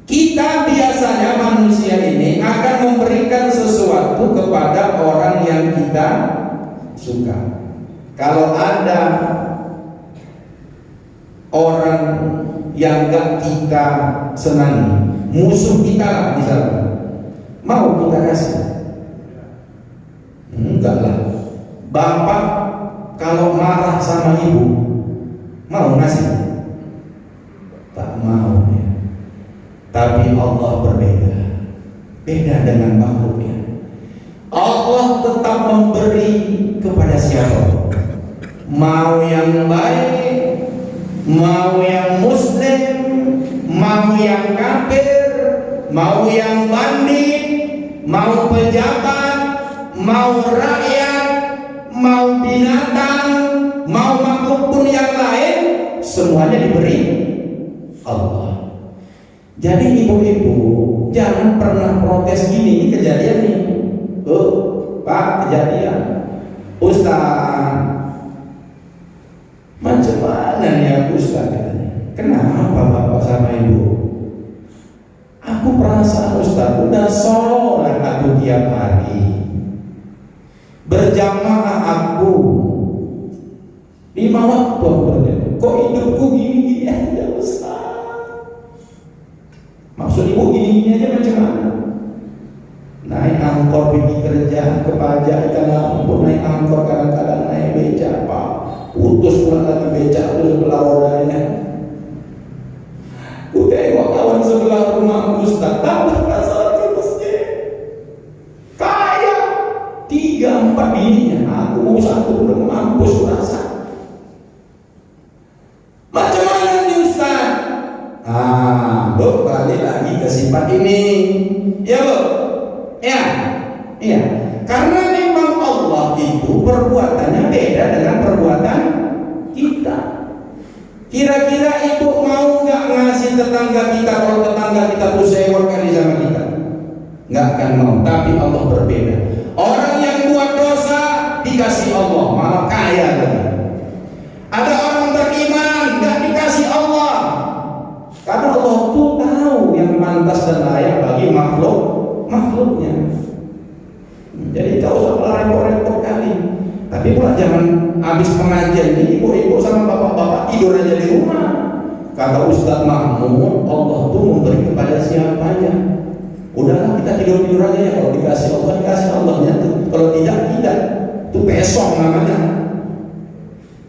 Kita biasanya manusia ini akan memberikan sesuatu kepada orang yang kita suka. Kalau ada orang yang gak kita senangi, musuh kita lah misalnya, mau kita kasih? Enggak lah. Bapak kalau marah sama ibu, mau ngasih? Tak mau ya. Tapi Allah berbeda, beda dengan makhluknya. Allah tetap memberi kepada siapa? Mau yang baik, mau yang muslim, mau yang kafir, mau yang bandit, mau pejabat, mau rakyat, mau binatang, mau makhluk pun yang lain, semuanya diberi Allah. Jadi ibu-ibu jangan pernah protes gini kejadian nih. Pak, kejadian. Ustaz, macam mana nih Ustaz? Kenapa bapak sama ibu? Aku perasaan Ustaz udah sholat aku tiap hari, berjamaah aku 5 waktu aku berjamaah. Kok hidupku gini-gini aja Ustaz? Maksud ibu gini-gini aja macam mana? Naik angkor pergi kerja, ke pajak, ikan lampung, naik angkor kadang-kadang naik beca, Pak. Putus pula lagi beca itu sebelah rodanya. Ku tengok kawan sebelah rumah Ustaz, tak berasal ke masjid. Kaya, bapak bininya, aku mau satu udah mampus rasa. Macam mana nih Ustaz? Bu, balik lagi ke sifat ini. Ya Bu? Ya? Iya. Karena memang Allah itu perbuatannya beda dengan perbuatan kita. Kira-kira ibu mau nggak ngasih tetangga kita kalau tetangga kita tuh sewot kali sama kita? Nggak akan mau. Tapi Allah berbeda. Orang yang buat dosa dikasih Allah, malah kaya lagi. Ada orang beriman nggak dikasih Allah, karena Allah tuh tahu yang pantas dan layak bagi makhluknya. Jadi tak usah repot-repot kali. Tapi pula jangan habis pengajian ini ibu-ibu sama bapak-bapak tidur aja di rumah. Kata Ustaz Mahmud, Allah tuh memberi kepada siapanya. Udahlah kita tidur-tidur aja ya, kalau dikasih Allahnya tuh. Kalau tidak, itu besok namanya.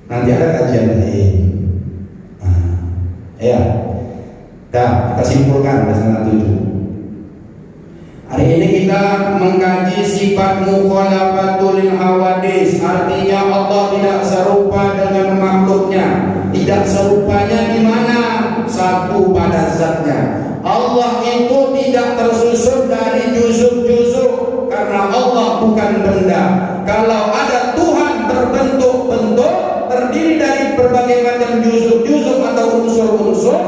Nanti ada kajian lain. Ya, kita simpulkan pasal 7. Hari ini kita mengkaji sifat mukhalafatul hawadis. Artinya Allah tidak serupa dengan makhluknya. Tidak serupanya di mana? Satu pada zatnya. Allah itu tidak tersusun dari juzuk-juzuk, karena Allah bukan benda. Kalau ada Tuhan terbentuk-bentuk terdiri dari berbagai macam juzuk-juzuk atau unsur-unsur,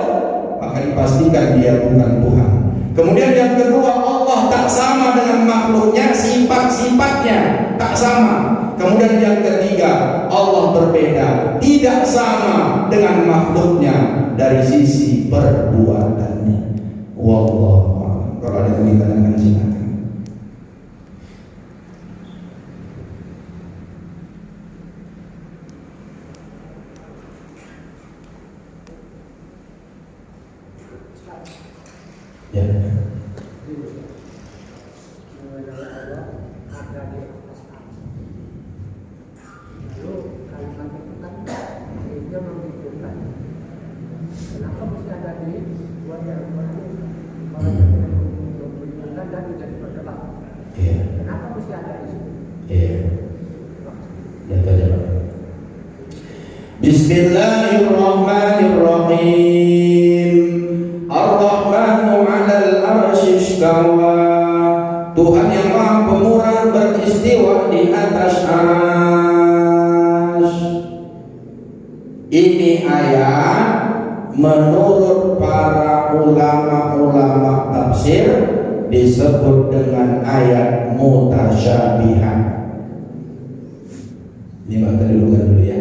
maka dipastikan dia bukan Tuhan. Kemudian yang kedua, Allah tak sama dengan makhluknya, sifat-sifatnya tak sama. Kemudian yang ketiga, Allah berbeda, tidak sama dengan makhluknya dari sisi perbuatannya. Wallahu a'lam. Kalau ada yang ditanyakan silakan. Ya. Bismillahirrahmanirrahim. Ar-Rahmanu 'alal 'arsy istawa. Tuhan yang Maha Pemurah beristiwa di atas arsy. Ini ayat menurut para ulama tafsir disebut dengan ayat mutasyabihat. Ini maka dulu ya.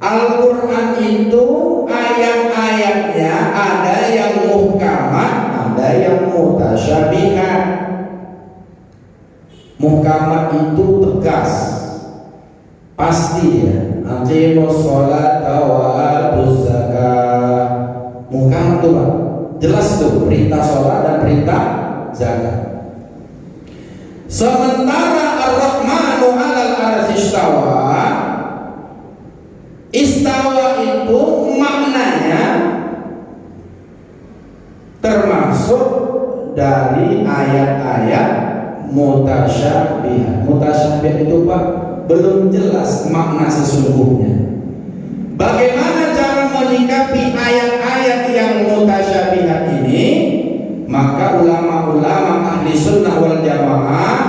Al-Quran itu ayat-ayatnya ada yang muhkamat, ada yang mutasyabihat. Muhkamat itu tegas, pasti ya. Aqimus sholata wa atuz zakah. Muhkamat itu Pak, jelas tuh perintah sholat dan perintah zakat. Sementara Ar-Rahmanu 'alal 'arsy istawa, istawa itu maknanya termasuk dari ayat-ayat mutasyabihat. Mutasyabihat itu Pak belum jelas makna sesungguhnya. Bagaimana cara menyikapi ayat-ayat yang mutasyabihat ini? Maka ulama-ulama ahli sunnah wal jamaah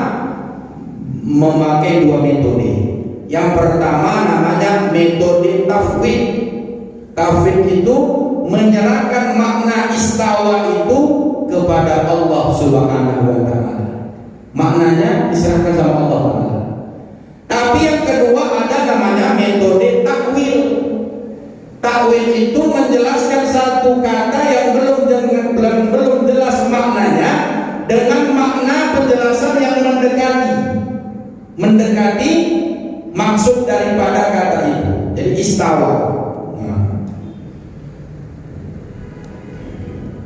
memakai dua metode. Yang pertama namanya metode tafwid. Tafwid itu menyerahkan makna istawa itu kepada Allah Subhanahu wa taala. Maknanya diserahkan sama Allah Taala. Tapi yang kedua ada namanya metode takwil. Takwil itu menjelaskan satu kata yang belum jelas maknanya dengan makna penjelasan yang mendekati maksud daripada kata itu. Jadi istawa.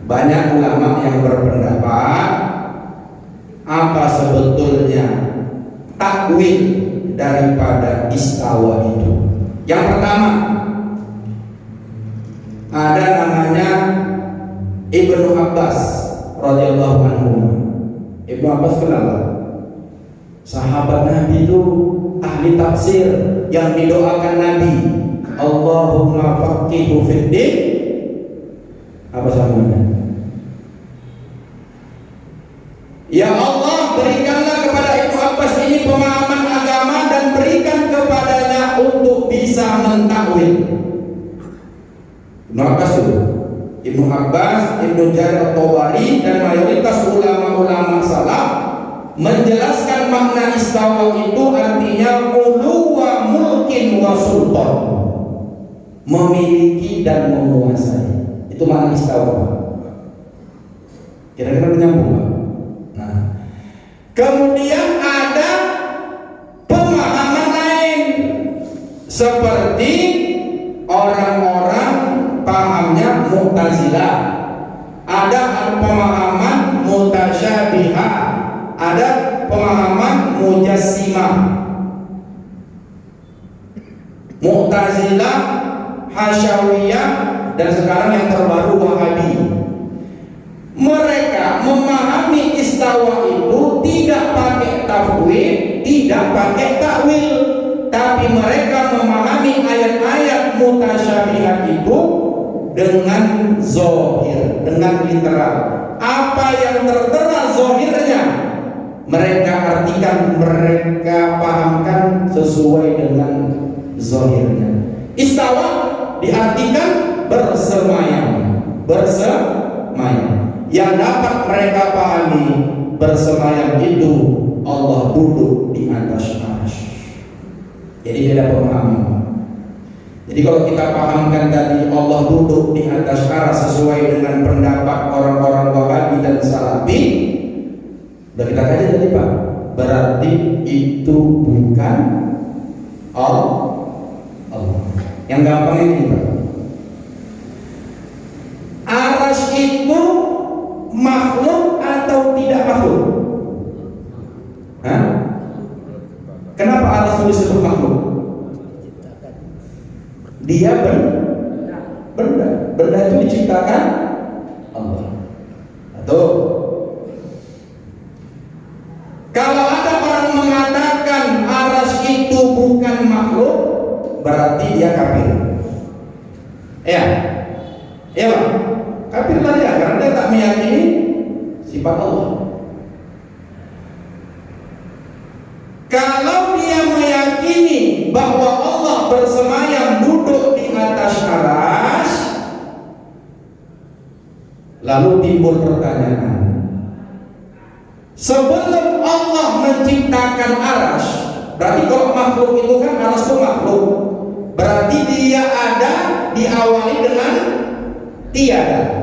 Banyak ulama yang berpendapat apa sebetulnya takwil daripada istawa itu. Yang pertama ada namanya Ibnu Abbas radhiyallahu anhu. Ibnu Abbas kenapa? Sahabat Nabi itu ahli tafsir yang didoakan Nabi, Allahumma faqihu fiddin. Apa sambungannya? Ya Allah, berikanlah kepada Ibnu Abbas ini pemahaman agama dan berikan kepadanya untuk bisa mentakwil. Ibnu Abbas itu, Ibnu Abbas, Ibnu Jarir At-Tabari dan mayoritas ulama-ulama salaf menjelaskan makna istawa itu artinya ulu wa mulkin wa sultan, memiliki dan menguasai. Itu makna istawa. Kira-kira menyambung, Pak? Nah, kemudian ada pemahaman lain seperti orang-orang pahamnya Mu'tazilah, ada pemahaman Mutasyabihat, ada pemahaman Mujassimah. Mu'tazilah, Hasyawiyah, dan sekarang yang terbaru Wahabi. Mereka memahami istawa itu tidak pakai tafwid, tidak pakai takwil, tapi mereka memahami ayat-ayat mutasyabihat itu dengan zahir, dengan literal. Apa yang tertera zahirnya mereka artikan, mereka pahamkan sesuai dengan zahirnya. Istawa diartikan bersemayam, bersemayam. Yang dapat mereka pahami bersemayam itu Allah duduk di atas arsy. Jadi beda pemahaman. Jadi kalau kita pahamkan tadi Allah duduk di atas arsy sesuai dengan pendapat orang-orang Wahabi dan Salafi, udah kita kaji tadi Pak, berarti itu bukan Allah. Yang gampang ini Pak, arsy itu makhluk atau tidak makhluk? Hah? Kenapa arsy disebut makhluk? Dia benda. Benda itu diciptakan Allah. Atau kalau ada orang mengatakan arsy itu bukan makhluk, berarti dia kafir. Ya, Pak. Kafir tadi ya, karena dia tak meyakini sifat Allah. Kalau dia meyakini bahwa Allah bersemayam duduk di atas arsy, lalu timbul pertanyaan, sebelum Allah menciptakan arsy, berarti kalau makhluk itu kan arsy itu makhluk, berarti dia ada diawali dengan tiada.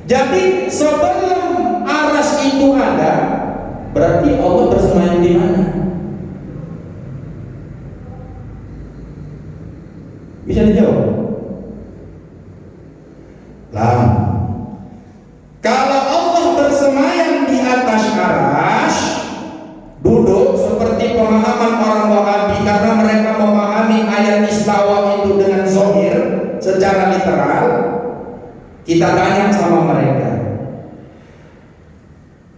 Jadi sebelum arsy itu ada, berarti Allah bersemayam di mana? Bisa dijawab? Lah, kalau Allah bersemayam di atas arsy, duduk seperti pemahaman orang Wahabi, karena mereka memahami ayat istawa itu dengan zahir secara literal. Kita tanya sama mereka,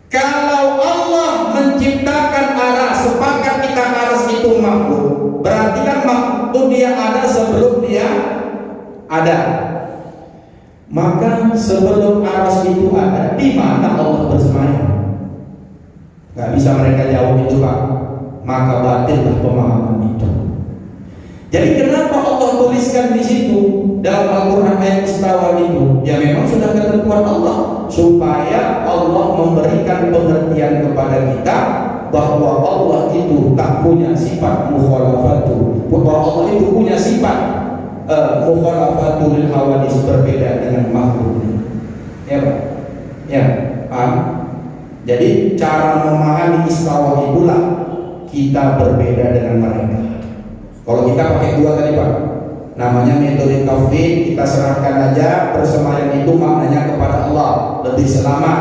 kalau Allah menciptakan arsy, sepakat kita arsy itu makhluk, berarti kan makhluk dia ada sebelum dia ada. Maka sebelum arsy itu ada, di mana Allah bersemayam? Gak bisa mereka jawab itu Pak. Maka batillah pemahaman itu. Jadi kenapa Allah tuliskan di situ dalam Al-Quran ayat istawa itu? Ya memang sudah ketentuan Allah, supaya Allah memberikan pengertian kepada kita bahwa Allah itu tak punya sifat mukhalafatu, bahwa Allah itu punya sifat mukhalafatu lil hawadis, berbeda dengan makhluk. Ya Pak? Ya, paham? Jadi cara memahami istawa itulah kita berbeda dengan mereka. Kalau kita pakai dua tadi Pak, namanya metode tauhid, kita serahkan aja bersemayam itu maknanya kepada Allah, lebih selamat.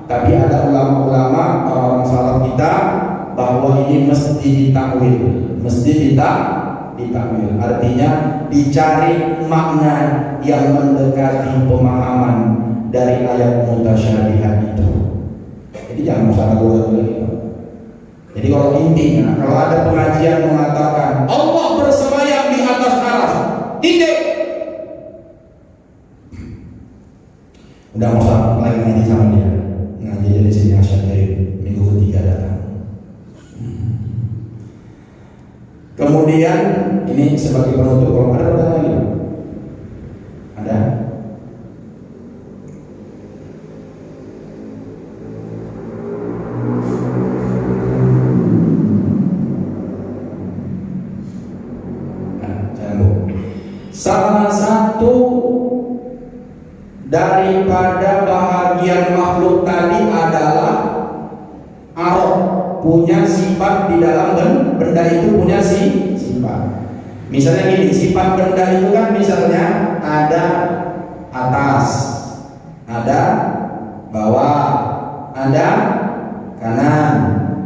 Tapi ada ulama-ulama orang-orang salaf kita bahwa ini mesti ditakwil, mesti ditakwil. Artinya dicari makna yang mendekati pemahaman dari ayat mutasyabihat itu. Jadi jangan masalah lagi Pak. Jadi kalau kalau intinya, kalau ada pengajian mengatakan Allah bersemayam di atas aras, titik. Udah mau lagi ngaji sama dia, ngaji di sini Asyadari, minggu ketiga datang. Kemudian ini sebagai penutup, kalau ada pertanyaan lagi, ada? Salah satu daripada bahagian makhluk tadi adalah arok, punya sifat di dalam benda itu, punya sifat. Misalnya gini, sifat benda itu kan misalnya ada atas, ada bawah, ada kanan,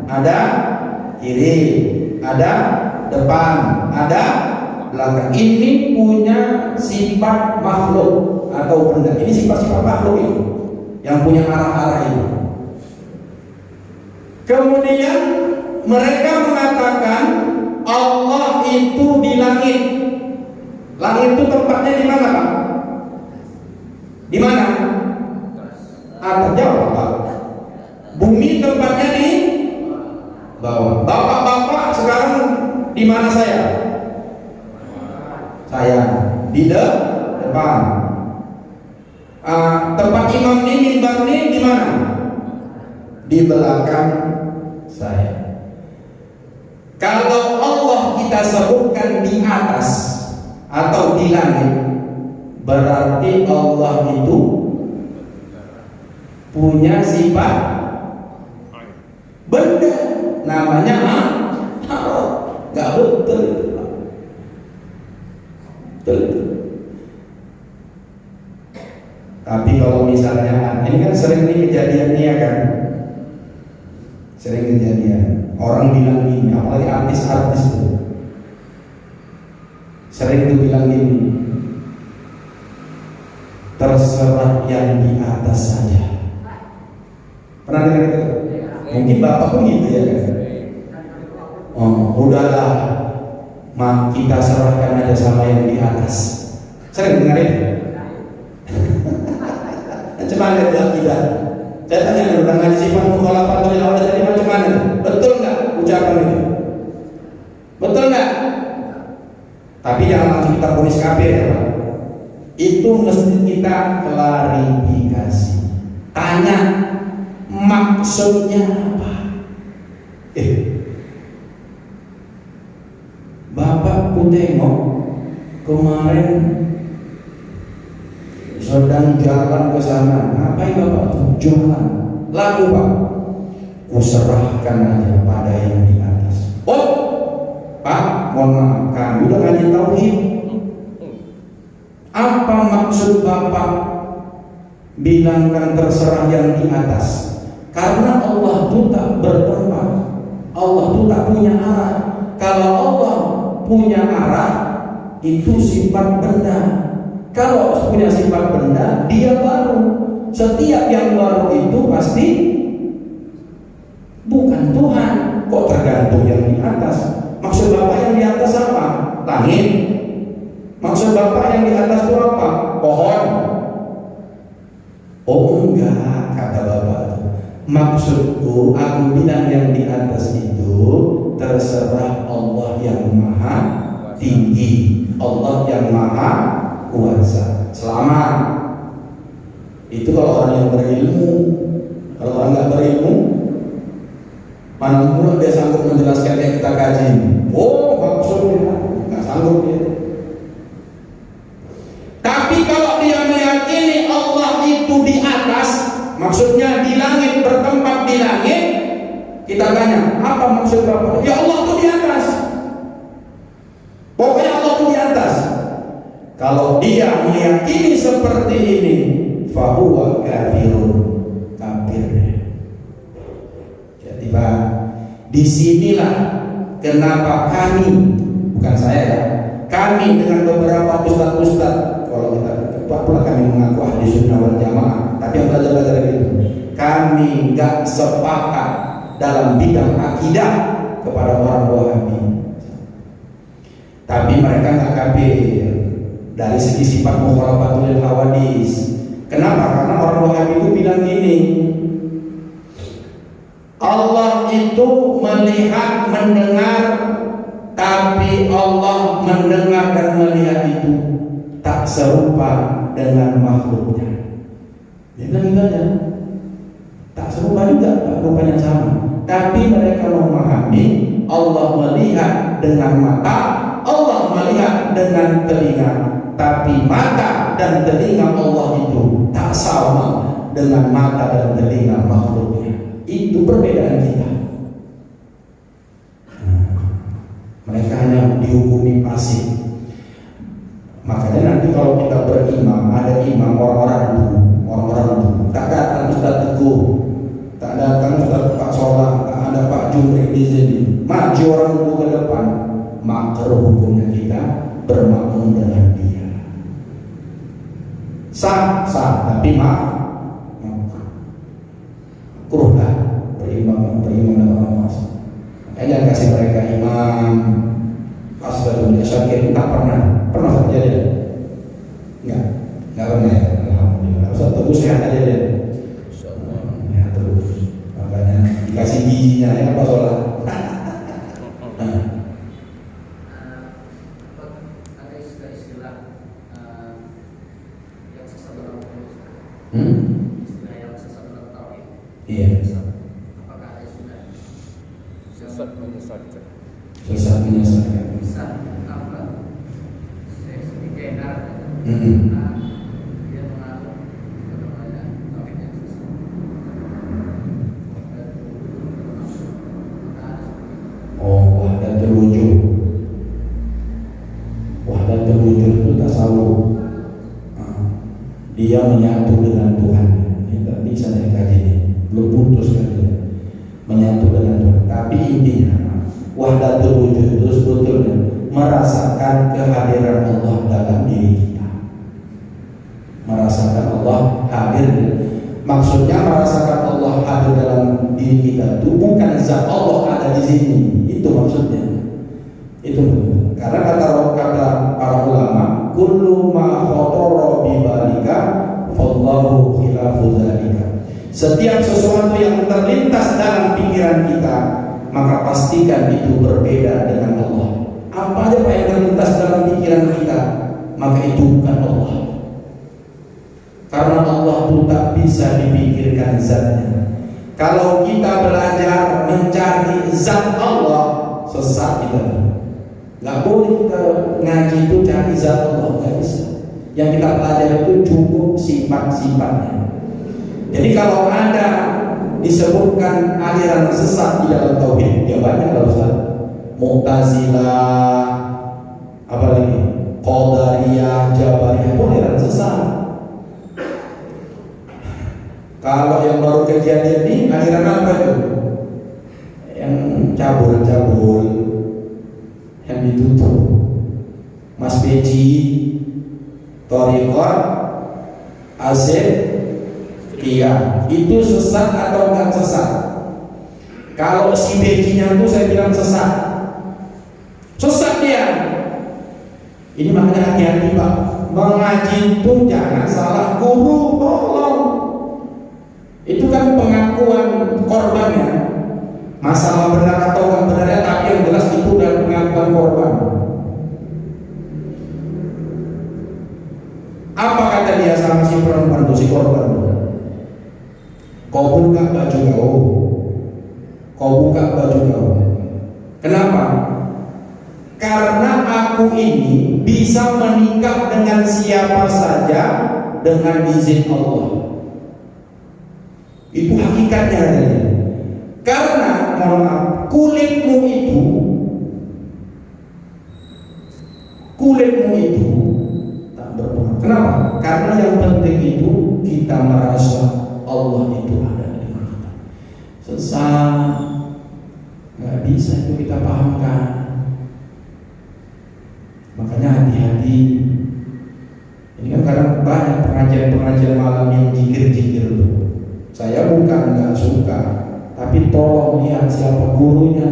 ada kiri, ada depan, ada belakang. Ini punya sifat makhluk atau benda. Ini sifat-sifat makhluk ini yang punya arah-arah ini. Kemudian mereka mengatakan Allah itu di langit. Langit itu tempatnya di mana, Pak? Di mana? Atas. Jawab, Pak. Bumi tempatnya di bawah. Bapak-bapak sekarang di mana saya? Saya di depan. Tempat imam ini, mimbar ini di mana? Di belakang saya. Kalau Allah kita sebutkan di atas atau di langit, berarti Allah itu punya sifat benda, namanya arok. Gak betul itu. Tapi kalau misalnya ini kan sering nih kejadiannya kan, sering kejadian orang bilang gini, apalagi artis-artis tuh sering tuh bilang gini, terserah yang di atas saja. Pernah dengar itu? Mungkin bapak pun gitu ya kan? Oh, udahlah, kita serahkan aja sama yang di atas. Sering dengar ini? Macam mana itu akidah? Saya tanya, udah ngaji sifat mukhalafatul awal tadi macam mana? Betul nggak ucapan itu? Betul nggak? Tapi jangan langsung kita ponis kafir ya Pak. Itu mesti kita klarifikasi. Tanya maksudnya apa? Bapak ku tengok kemarin sedang jalan ke sana. Ngapain Bapak tuh? Jualan. Lalu Pak, ku serahkan aja pada yang di atas. Oh, Pak, mohon maaf, kami udah ngaji tauhid. Apa maksud Bapak bilangkan terserah yang di atas? Karena Allah itu tak bertempat, Allah itu tak punya arah. Kalau Allah punya arah, itu sifat benda. Kalau punya sifat benda, dia baru. Setiap yang baru itu pasti bukan Tuhan. Kok tergantung yang di atas? Maksud Bapak yang di atas apa? Langit. Maksud Bapak yang di atas itu apa? Pohon. Oh enggak, kata Bapak. Maksudku, aku bilang yang di atas itu terserah Allah yang maha tinggi, Allah yang maha kuasa. Selamat. Itu kalau orang yang berilmu. Kalau orang nggak berilmu, mana mula dia sanggup menjelaskan yang kita kaji. Oh maksudnya nggak sanggup dia. Tapi kalau dia meyakini Allah itu di atas, maksudnya di langit, bertempat di langit, kita tanya apa maksud Bapak? Ya Allah itu di atas. Pokoknya Allah itu di atas. Kalau dia meyakini seperti ini, fahuwa kafirun, kafir. Jadi Pak, disinilah kenapa kami, bukan saya ya, kami dengan beberapa ustaz-ustaz, kalau kita pula kami mengaku ahli sunnah wal jamaah, tapi yang belajar-belajar itu, kami nggak sepakat dalam bidang akidah kepada orang Wahabi. Tapi mereka nggak kafir dari segi sifat mukhalafatul hawadis. Kenapa? Karena orang Wahabi itu bilang gini, Allah itu melihat, mendengar, tapi Allah mendengar dan melihat itu tak serupa dengan makhluknya. Dia bilang gitu aja, tak serupa juga, rupanya sama. Tapi mereka memahami Allah melihat dengan mata, Allah melihat dengan telinga. Tapi mata dan telinga Allah itu tak sama dengan mata dan telinga makhluknya. Itu perbedaan kita. Mereka hanya dihukumi pasif. Makanya nanti kalau kita berimam, ada imam orang-orang dulu, tak datang Ustaz Teguh, tak datang Ustaz Pak Solah, tak ada Pak Jumri di sini, maju orang dulu ke depan, makruh hukumnya kita bermakmum dengan dia. Sah, tapi makruh lah berimam dengan orang mas. Makanya kasih mereka imam Asbabul Syakir, tak pernah terjadi. Enggak pernah ya. Alhamdulillah. Ustaz Teguh sehat aja deh. Insyaallah. Ya terus. Makanya dikasih giginya ya Pak Solah. Ada istilah yang sesat dalam tauhid. Istilah yang sesat dalam tauhid. Iya. Apakah ada istilah Sesat menyesatkan. Sesat menyesatkan. Sesat apa? Seperti jendar. Dia mengaku kepada tauhid yang sesat. Oh, wahdatul wujud. Wahdatul wujud itu tasawuf. Dia menyatu dengan Tuhan. Ini tak bisa saya kaji ini. Belum putus kan dia. Menyatu dengan Tuhan. Tapi intinya wahdatul wujud itu sebetulnya merasakan kehadiran Allah dalam diri kita. Merasakan Allah hadir. Maksudnya merasakan Allah hadir dalam diri kita itu bukan zat Allah ada di sini. Itu maksudnya. Itu karena kata para ulama, kullu ma khatara bi balika fallahu khilafu dzalika. Setiap sesuatu yang terlintas dalam pikiran kita, maka pastikan itu berbeda dengan Allah. Apa aja yang terlintas dalam pikiran kita, maka itu bukan Allah. Karena Allah itu tak bisa dipikirkan zatnya. Kalau kita belajar mencari zat Allah, sesat kita. Gak boleh kita ngaji itu cari zat Allah, gak bisa. Yang kita pelajari itu cukup sifat-sifatnya. Jadi kalau ada disebutkan aliran sesat di dalam tauhid, ya banyak lah Ustaz. Mu'tazilah, apa lagi? Qadariyah, Jabariyah, aliran sesat. Kalau yang baru kejadian ini aliran apa itu? Yang cabul-cabul, yang ditutup. Mas Beji, Thariqat, Azeb, iya, itu sesat atau enggak sesat? Kalau si Bejinya itu saya bilang sesat. Sesat dia. Ini makanya hati-hati Pak. Mengaji itu jangan salah guru, tolong. Itu kan pengakuan korbannya. Masalah benar atau enggak benarnya, tapi yang jelas itu adalah pengakuan korban. Apa kata dia sama si perempuan itu, si korban? Kau buka baju kau. Kau buka baju kau. Kenapa? Karena aku ini bisa menikah dengan siapa saja dengan izin Allah. Itu hakikatnya. Karena kulitmu itu tak berpengaruh. Kenapa? Karena yang penting itu kita merasa Allah itu ada di kita. Sesat, nggak bisa itu kita pahamkan. Makanya hati-hati. Ini kan kadang banyak pengajian malam yang jikir-jikir itu. Saya bukan nggak suka, tapi tolong lihat siapa gurunya.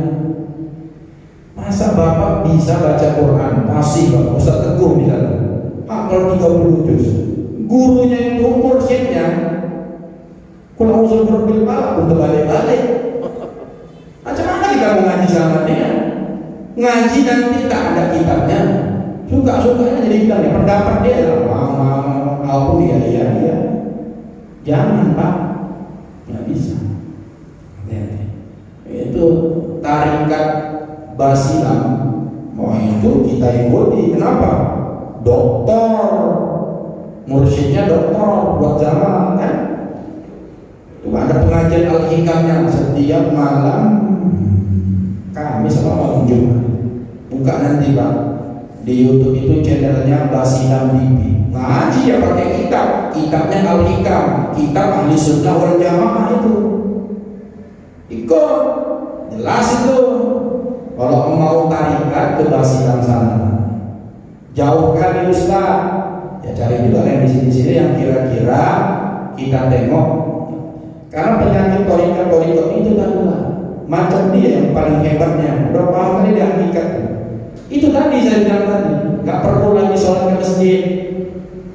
bisa baca Quran, pasti Pak Ustaz Teguh misalnya hafal 30 juz. Gurunya itu mursyidnya kalau usul berbil falak untuk balik-balik. Macam mana kita mau ngaji sama dia? Ngaji nanti tak ada kitabnya, suka-sukanya jadi bilang ya pendapat dia lah, aku iya. Jangan Pak, nggak bisa. Itu tarikat Basilam, itu kita ikuti. Kenapa? Doktor, mursyidnya doktor buat zaman kan. Itu ada pengajian al-hikamnya setiap malam Kamis sama malam Jumat. Buka nanti Pak di YouTube itu channelnya Basilam TV. Ngaji ya pakai kitabnya al-hikam, kitab ahli sunnah wal jamaah itu. Ikut, jelas itu. Kalau mau tarikat ke Basilam sana, jauhkan di Ustaz. Ya cari juga yang di sini yang kira-kira kita tengok. Karena penyakit tarikat itu adalah macam dia yang paling hebatnya. Berapa kali dia hakikat. Itu tadi saya bilang tadi, nggak perlu lagi sholat ke masjid.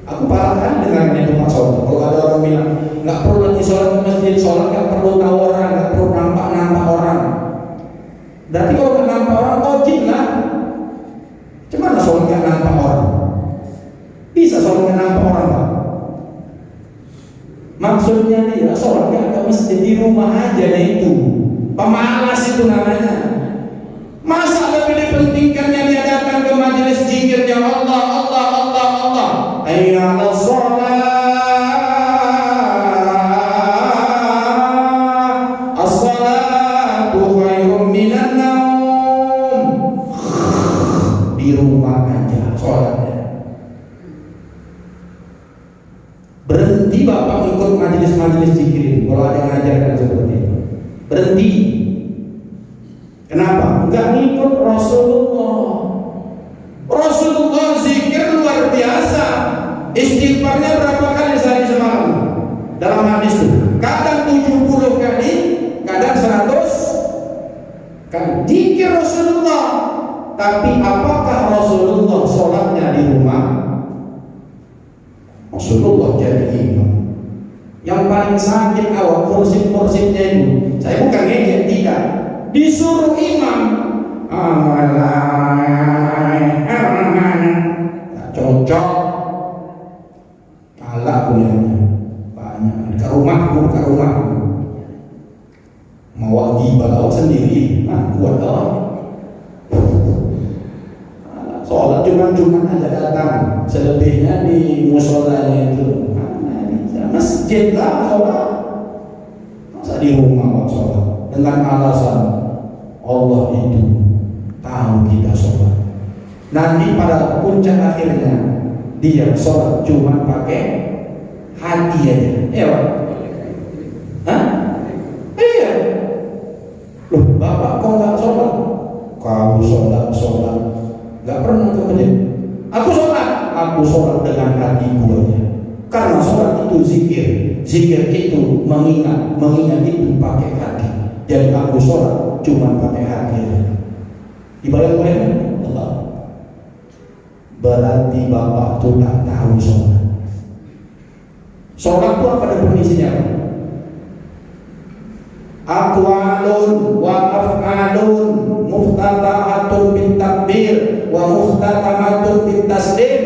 Aku parah kali dengarnya itu maksudnya. Kalau ada orang bilang nggak perlu lagi sholat ke masjid, sholat nggak perlu tahu orang, nggak perlu nampak orang. Berarti kalau nggak nampak orang, wajib lah. Cuman sholat nggak nampak orang? Bisa sholat nggak nampak orang Pak? Maksudnya dia sholat nggak ke masjid, di rumah aja itu. Pemalas itu namanya. Masa lebih dipentingkannya dia datang ke majelis zikirnya Allah. Hayya 'alas shalah, as-salatu khairum minan naum. Di rumah aja sholatnya. Berhenti Bapak ikut majelis zikir kalau ada yang ngajarkan seperti itu. Berhenti. Kenapa? Enggak ngikut Rasulullah. Rasulullah zikir luar biasa. Istighfarnya berapa kali sehari semalam? Dalam hadis itu kadang 70 kali, kadang 100 kali. Zikir Rasulullah. Tapi apakah Rasulullah sholatnya di rumah? Rasulullah jadi imam. Yang paling sakit awak mursyid-mursyidnya itu, saya bukan ngejek, tidak. Disuruh imam cocok kalah punya banyak ke rumahku mau wajib bawa sendiri kuat sholat cuma aja datang, selebihnya di musolanya itu masjid lah sholat. Masa di rumah Pak sholat dengan alasan Allah itu tahu kita sholat. Nanti pada puncak akhirnya dia sholat cuma pakai hati aja. Iya Pak? Hah? Iya. Loh Bapak kok nggak sholat? Kau sholat nggak pernah ke masjid. Aku sholat dengan hatiku aja. Karena sholat itu zikir itu mengingat itu pakai hati. Jadi aku sholat cuma pakai hati. Dibayang-bayang Allah. Berarti Bapak itu tak tahu sholat. Sholat itu apa definisinya? Aqwalun wa af'alun muftatahatun bit takbir wa muftatamatun bit taslim.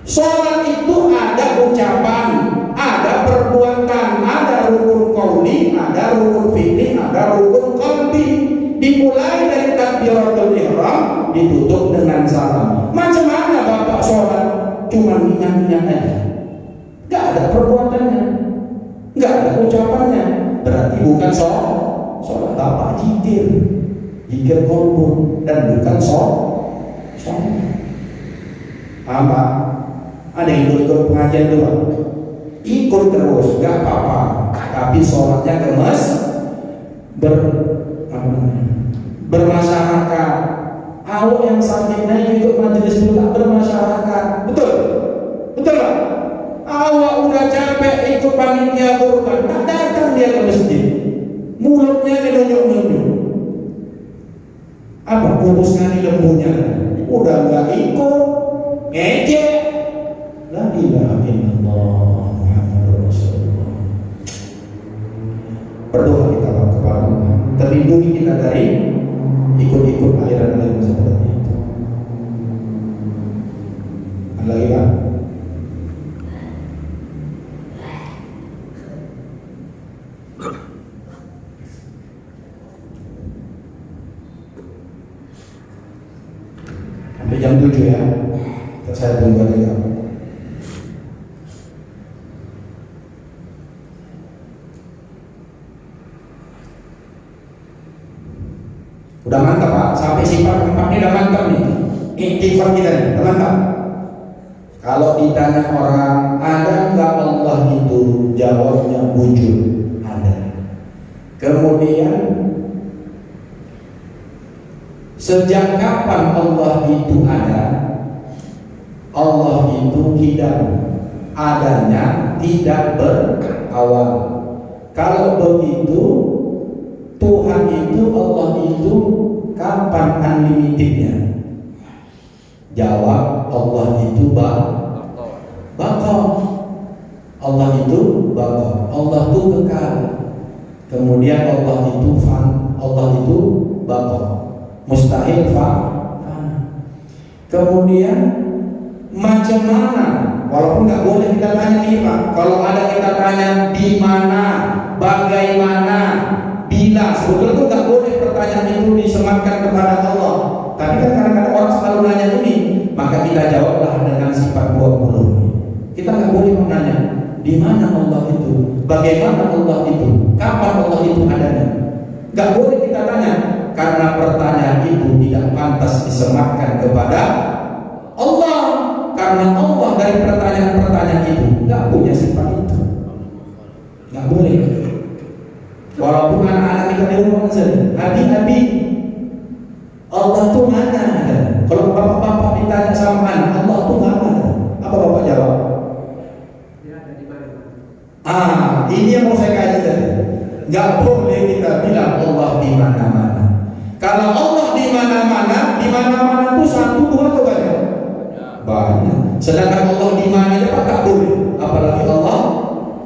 Sholat itu ada ucapan, ada perbuatan, ada rukun qauli, ada rukun fi'li, ada rukun qalbi. Dimulai dari takbiratul ihram, ditutup dengan salam. Macam mana Bapak sholat? Cuma ingat-ingat aja. Gak ada perbuatannya, gak ada ucapannya. Berarti bukan sholat. Bapak zikir kolbun, dan bukan sholat. Apa? Ada yang ikut pengajian dulu, ikut terus, gak apa-apa. Tapi sholatnya gemes, bermasyarakat. Awak yang sakitnya ikut majelis itu tak bermasyarakat, betul Pak? Awak udah capek ikut panitia kurban, tak datang dia ke masjid, mulutnya menunjuk-nunjuk. Apa bungkus ngani lembunya, udah nggak ikut, ngejek. La ilaha illallah Muhammadur Rasulullah. Berdoa kita kepada Allah, terlindungi kita dari ikut-ikut aliran-aliran seperti itu. Ada lagi Pak? Sampai jam 7 ya. Saya tunggu aja ya. Udah mantap Pak, sampai sifat keempat ini udah mantap nih. Iktikaf kita nih, udah mantap. Kalau ditanya orang, ada nggak Allah itu? Jawabnya wujud, ada. Kemudian sejak kapan Allah itu ada? Allah itu tidak adanya, tidak berawal. Kalau begitu, Tuhan itu, Allah itu kapan unlimitednya? Jawab, Allah itu baqa. Allah itu baqa. Allah itu kekal. Kemudian Allah itu fan. Allah itu baqa. Mustahil fana. Kemudian macam mana? Walaupun nggak boleh kita tanya ini Pak. Kalau ada kita tanya di mana, bagaimana, bila, sebetulnya itu nggak boleh pertanyaan itu disematkan kepada Allah. Tapi kan kadang-kadang orang selalu nanya ini, maka kita jawablah dengan sifat 20. Kita nggak boleh menanya di mana Allah itu, bagaimana Allah itu, kapan Allah itu adanya. Nggak boleh kita tanya, karena pertanyaan itu tidak pantas disematkan kepada Allah. Karena Allah dari pertanyaan-pertanyaan itu nggak punya sifat itu, nggak boleh. Walaupun anak-anak kita di rumah saja, abi, Allah tuh mana? Kalau bapak-bapak ditanya sama anak, Allah tuh mana? Apa bapak jawab? Dia ada di mana? Ini yang mau saya kaji tadi. Nggak boleh kita bilang Allah di mana-mana. Kalau Allah di mana-mana itu satu, dua atau banyak? Banyak. Sedangkan Allah di mana aja Pak nggak boleh. Apalagi Allah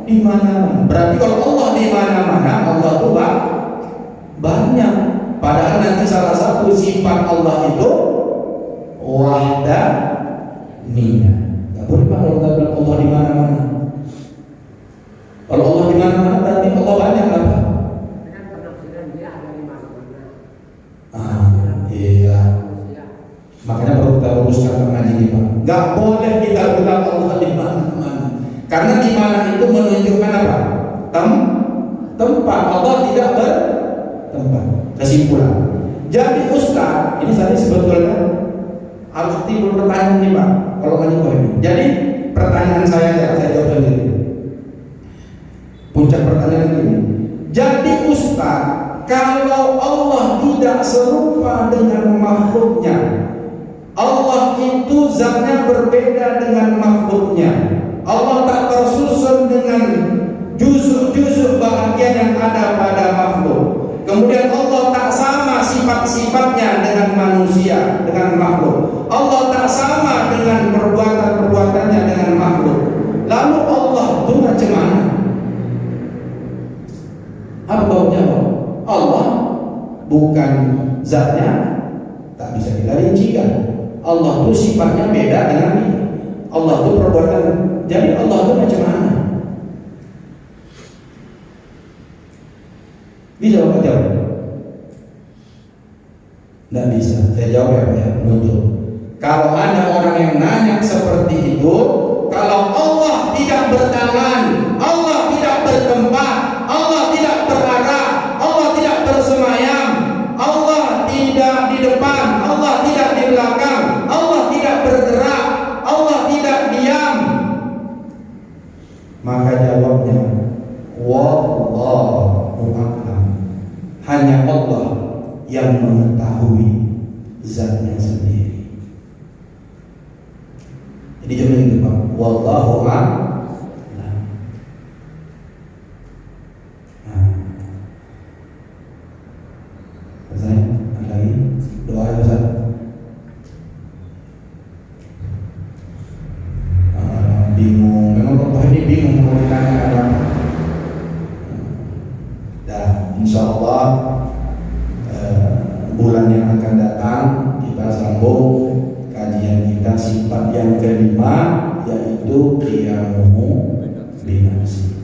di mana-mana. Berarti kalau Allah di mana-mana, Allah itu banyak. Padahal nanti salah satu sifat Allah itu wahdaniyah. Enggak boleh Pak kalau kita bilang Allah di mana-mana. Kalau Allah di mana-mana berarti Allah banyak kan Pak? Dengan penafsiran dia ada di mana-mana. Iya. Makanya perlu kita luruskan mengaji ini Pak. Enggak boleh kita bilang Allah di mana-mana. Karena di mana itu menunjukkan apa? Tempat. Allah tidak bertempat. Kesimpulan. Jadi Ustaz, ini tadi sebetulnya harus timbul pertanyaan nih Pak. Kalau ngaji ini. Jadi pertanyaan saya jawab sendiri. Puncak pertanyaan ini. Jadi Ustaz, kalau Allah tidak serupa dengan makhluknya, Allah itu zatnya berbeda dengan makhluknya. Allah tak tersusun dengan juzuk-juzuk bahagian yang ada pada makhluk. Kemudian Allah tak sama sifat-sifatnya dengan manusia, dengan makhluk. Allah tak sama dengan perbuatan-perbuatannya dengan makhluk. Lalu Allah itu macam mana? Apa jawabnya? Allah bukan zatnya, tak bisa kita rincikan. Allah itu sifatnya beda dengan ini. Allah itu perbuatan. Jadi Allah itu macam mana? Bisa Bapak jawab? Tidak bisa. Saya jawab ya Pak ya, menuntut. Kalau ada orang yang nanya seperti itu, kalau Allah tidak bertangan, Allah tidak bertempat, Allah tidak berarah, Allah tidak bersemayam, Allah tidak di depan, Allah tidak di belakang, Allah tidak bergerak, Allah tidak diam, maka jawabnya wallahu a'lam. Hanya Allah yang mengetahui zatnya sendiri. Jadi jangan itu Pak. Wallahu a'lam. Saya lagi doa ya Ustaz. bulan yang akan datang kita sambung kajian kita sifat yang kelima, yaitu qiyamuhu binafsi.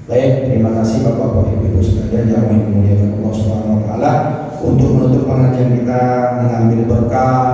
Baik, terima kasih Bapak-bapak Ibu sekalian yang dimuliakan Allah Subhanahu wa taala. Untuk menutup pengajian kita mengambil berkah